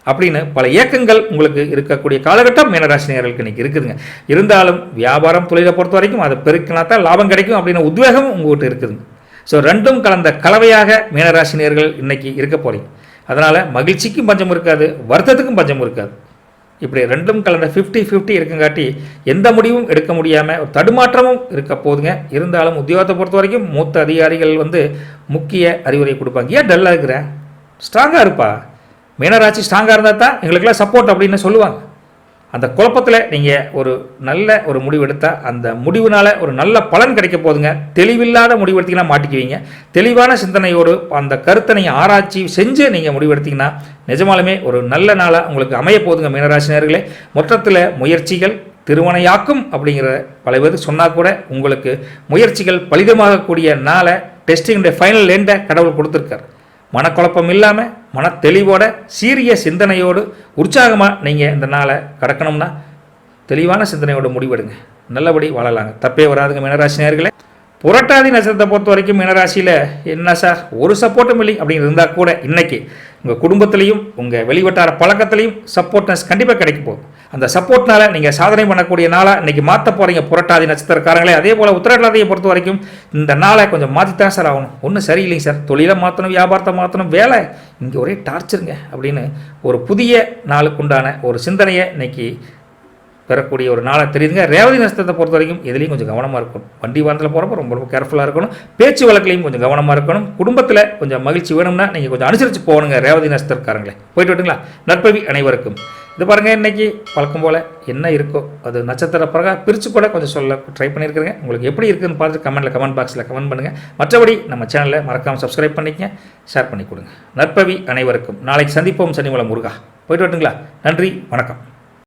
A: அப்படின்னு பல இயக்கங்கள் உங்களுக்கு இருக்கக்கூடிய காலகட்டம் மீனராசினியர்களுக்கு இன்றைக்கி இருக்குதுங்க. இருந்தாலும் வியாபாரம் தொழிலை பொறுத்த வரைக்கும் அதை பெருக்கினா தான் லாபம் கிடைக்கும் அப்படின்னு உத்வேகம் உங்கள்கிட்ட இருக்குதுங்க. ஸோ ரெண்டும் கலந்த கலவையாக மீனராசினியர்கள் இன்றைக்கி இருக்க போகிறீங்க. அதனால் மகிழ்ச்சிக்கும் பஞ்சம் இருக்காது, வருத்தத்துக்கும் பஞ்சம் இருக்காது. இப்படி ரெண்டும் கலந்த 50-50 இருக்குங்காட்டி எந்த முடிவும் எடுக்க முடியாமல் ஒரு தடுமாற்றமும் இருக்க போதுங்க. இருந்தாலும் உத்தியோகத்தை பொறுத்த வரைக்கும் மூத்த அதிகாரிகள் முக்கிய அறிவுரை கொடுப்பாங்க. ஏன் டல்லாக இருக்கிற, ஸ்ட்ராங்காக இருப்பா, மீனராசி ஸ்ட்ராங்காக இருந்தால் தான் எங்களுக்கெல்லாம் சப்போர்ட் அப்படின்னு சொல்லுவாங்க. அந்த குழப்பத்தில் நீங்கள் ஒரு முடிவு எடுத்தால் அந்த முடிவுனால் ஒரு நல்ல பலன் கிடைக்க போதுங்க. தெளிவில்லாத முடிவு எடுத்திங்கன்னா மாட்டிக்குவீங்க. தெளிவான சிந்தனையோடு அந்த கருத்தை நீங்கள் ஆராய்ச்சி செஞ்சு நீங்கள் முடிவு எடுத்திங்கன்னா நிஜமாலுமே ஒரு நல்ல நாளாக உங்களுக்கு அமைய போதுங்க மீனராசினியர்களே. மொத்தத்தில் முயற்சிகள் திருமணையாக்கும் அப்படிங்கிற பல பேர் சொன்னால் கூட உங்களுக்கு முயற்சிகள் பலிதமாகக்கூடிய நாளை டெஸ்டிங்குடைய ஃபைனல் எண்டை கடவுள் கொடுத்துருக்கார். மனக்குழப்பம் இல்லாமல் மன தெளிவோட சீரிய சிந்தனையோடு உற்சாகமாக நீங்கள் இந்த நாளை கடக்கணும்னா தெளிவான சிந்தனையோடு முடிவெடுங்க. நல்லபடி வாழலாங்க, தப்பே வராதுங்க மீனராசினியர்களே. புரட்டாதி நட்சத்திரத்தை பொறுத்த வரைக்கும் மீனராசியில் என்ன சார் ஒரு சப்போர்ட்டும் இல்லை அப்படின்னு இருந்தால் கூட இன்றைக்கி உங்கள் குடும்பத்திலையும் உங்கள் வெளிவட்டார பழக்கத்திலையும் சப்போர்ட்னஸ் கண்டிப்பாக கிடைக்க போகுது. அந்த சப்போர்ட்னால நீங்கள் சாதனை பண்ணக்கூடிய நாளாக இன்றைக்கி மாற்ற போகிறீங்க புரட்டாதி நட்சத்திரக்காரங்களே. அதே போல் உத்திரட்டாதியை பொறுத்த வரைக்கும் இந்த நாளை கொஞ்சம் மாற்றித்தான் சார் ஆகணும். ஒன்றும் சரியில்லைங்க சார், தொழிலை மாற்றணும், வியாபாரத்தை மாற்றணும், வேலை இங்கே ஒரே டார்ச்சருங்க அப்படின்னு ஒரு புதிய நாளுக்குண்டான ஒரு சிந்தனையை இன்றைக்கி பெறக்கூடிய ஒரு நாளாக தெரியுதுங்க. ரேவதி நட்சத்திரத்தை பொறுத்த வரைக்கும் எதுலேயும் கொஞ்சம் கவனமாக இருக்கணும். வண்டி வாகனத்தில் போகிறப்ப ரொம்ப கேர்ஃபுல்லாக இருக்கணும். பேச்சு வழக்கிலையும் கொஞ்சம் கவனமாக இருக்கணும். குடும்பத்தில் கொஞ்சம் மகிழ்ச்சி வேணும்னா நீங்கள் கொஞ்சம் அனுசரித்து போகணுங்க ரேவதி நட்சத்திரக்காரங்களே. போயிட்டு விட்டுங்களா. நற்பவி அனைவருக்கும். இது பாருங்கள், இன்றைக்கி பழக்கம் போல் என்ன இருக்கோ அது நட்சத்திர பிரகாரம் பிரித்து கூட கொஞ்சம் சொல்ல ட்ரை பண்ணியிருக்கிறேங்க. உங்களுக்கு எப்படி இருக்குதுன்னு பார்த்துட்டு கமெண்ட் பாக்ஸில் கமெண்ட் பண்ணுங்கள். மற்றபடி நம்ம சேனலை மறக்காமல் சப்ஸ்கிரைப் பண்ணிக்கங்க, ஷேர் பண்ணி கொடுங்க. நற்பவி அனைவருக்கும். நாளைக்கு சந்திப்போம். சனிமலை முருகா. போயிட்டு விட்டுங்களா. நன்றி, வணக்கம்.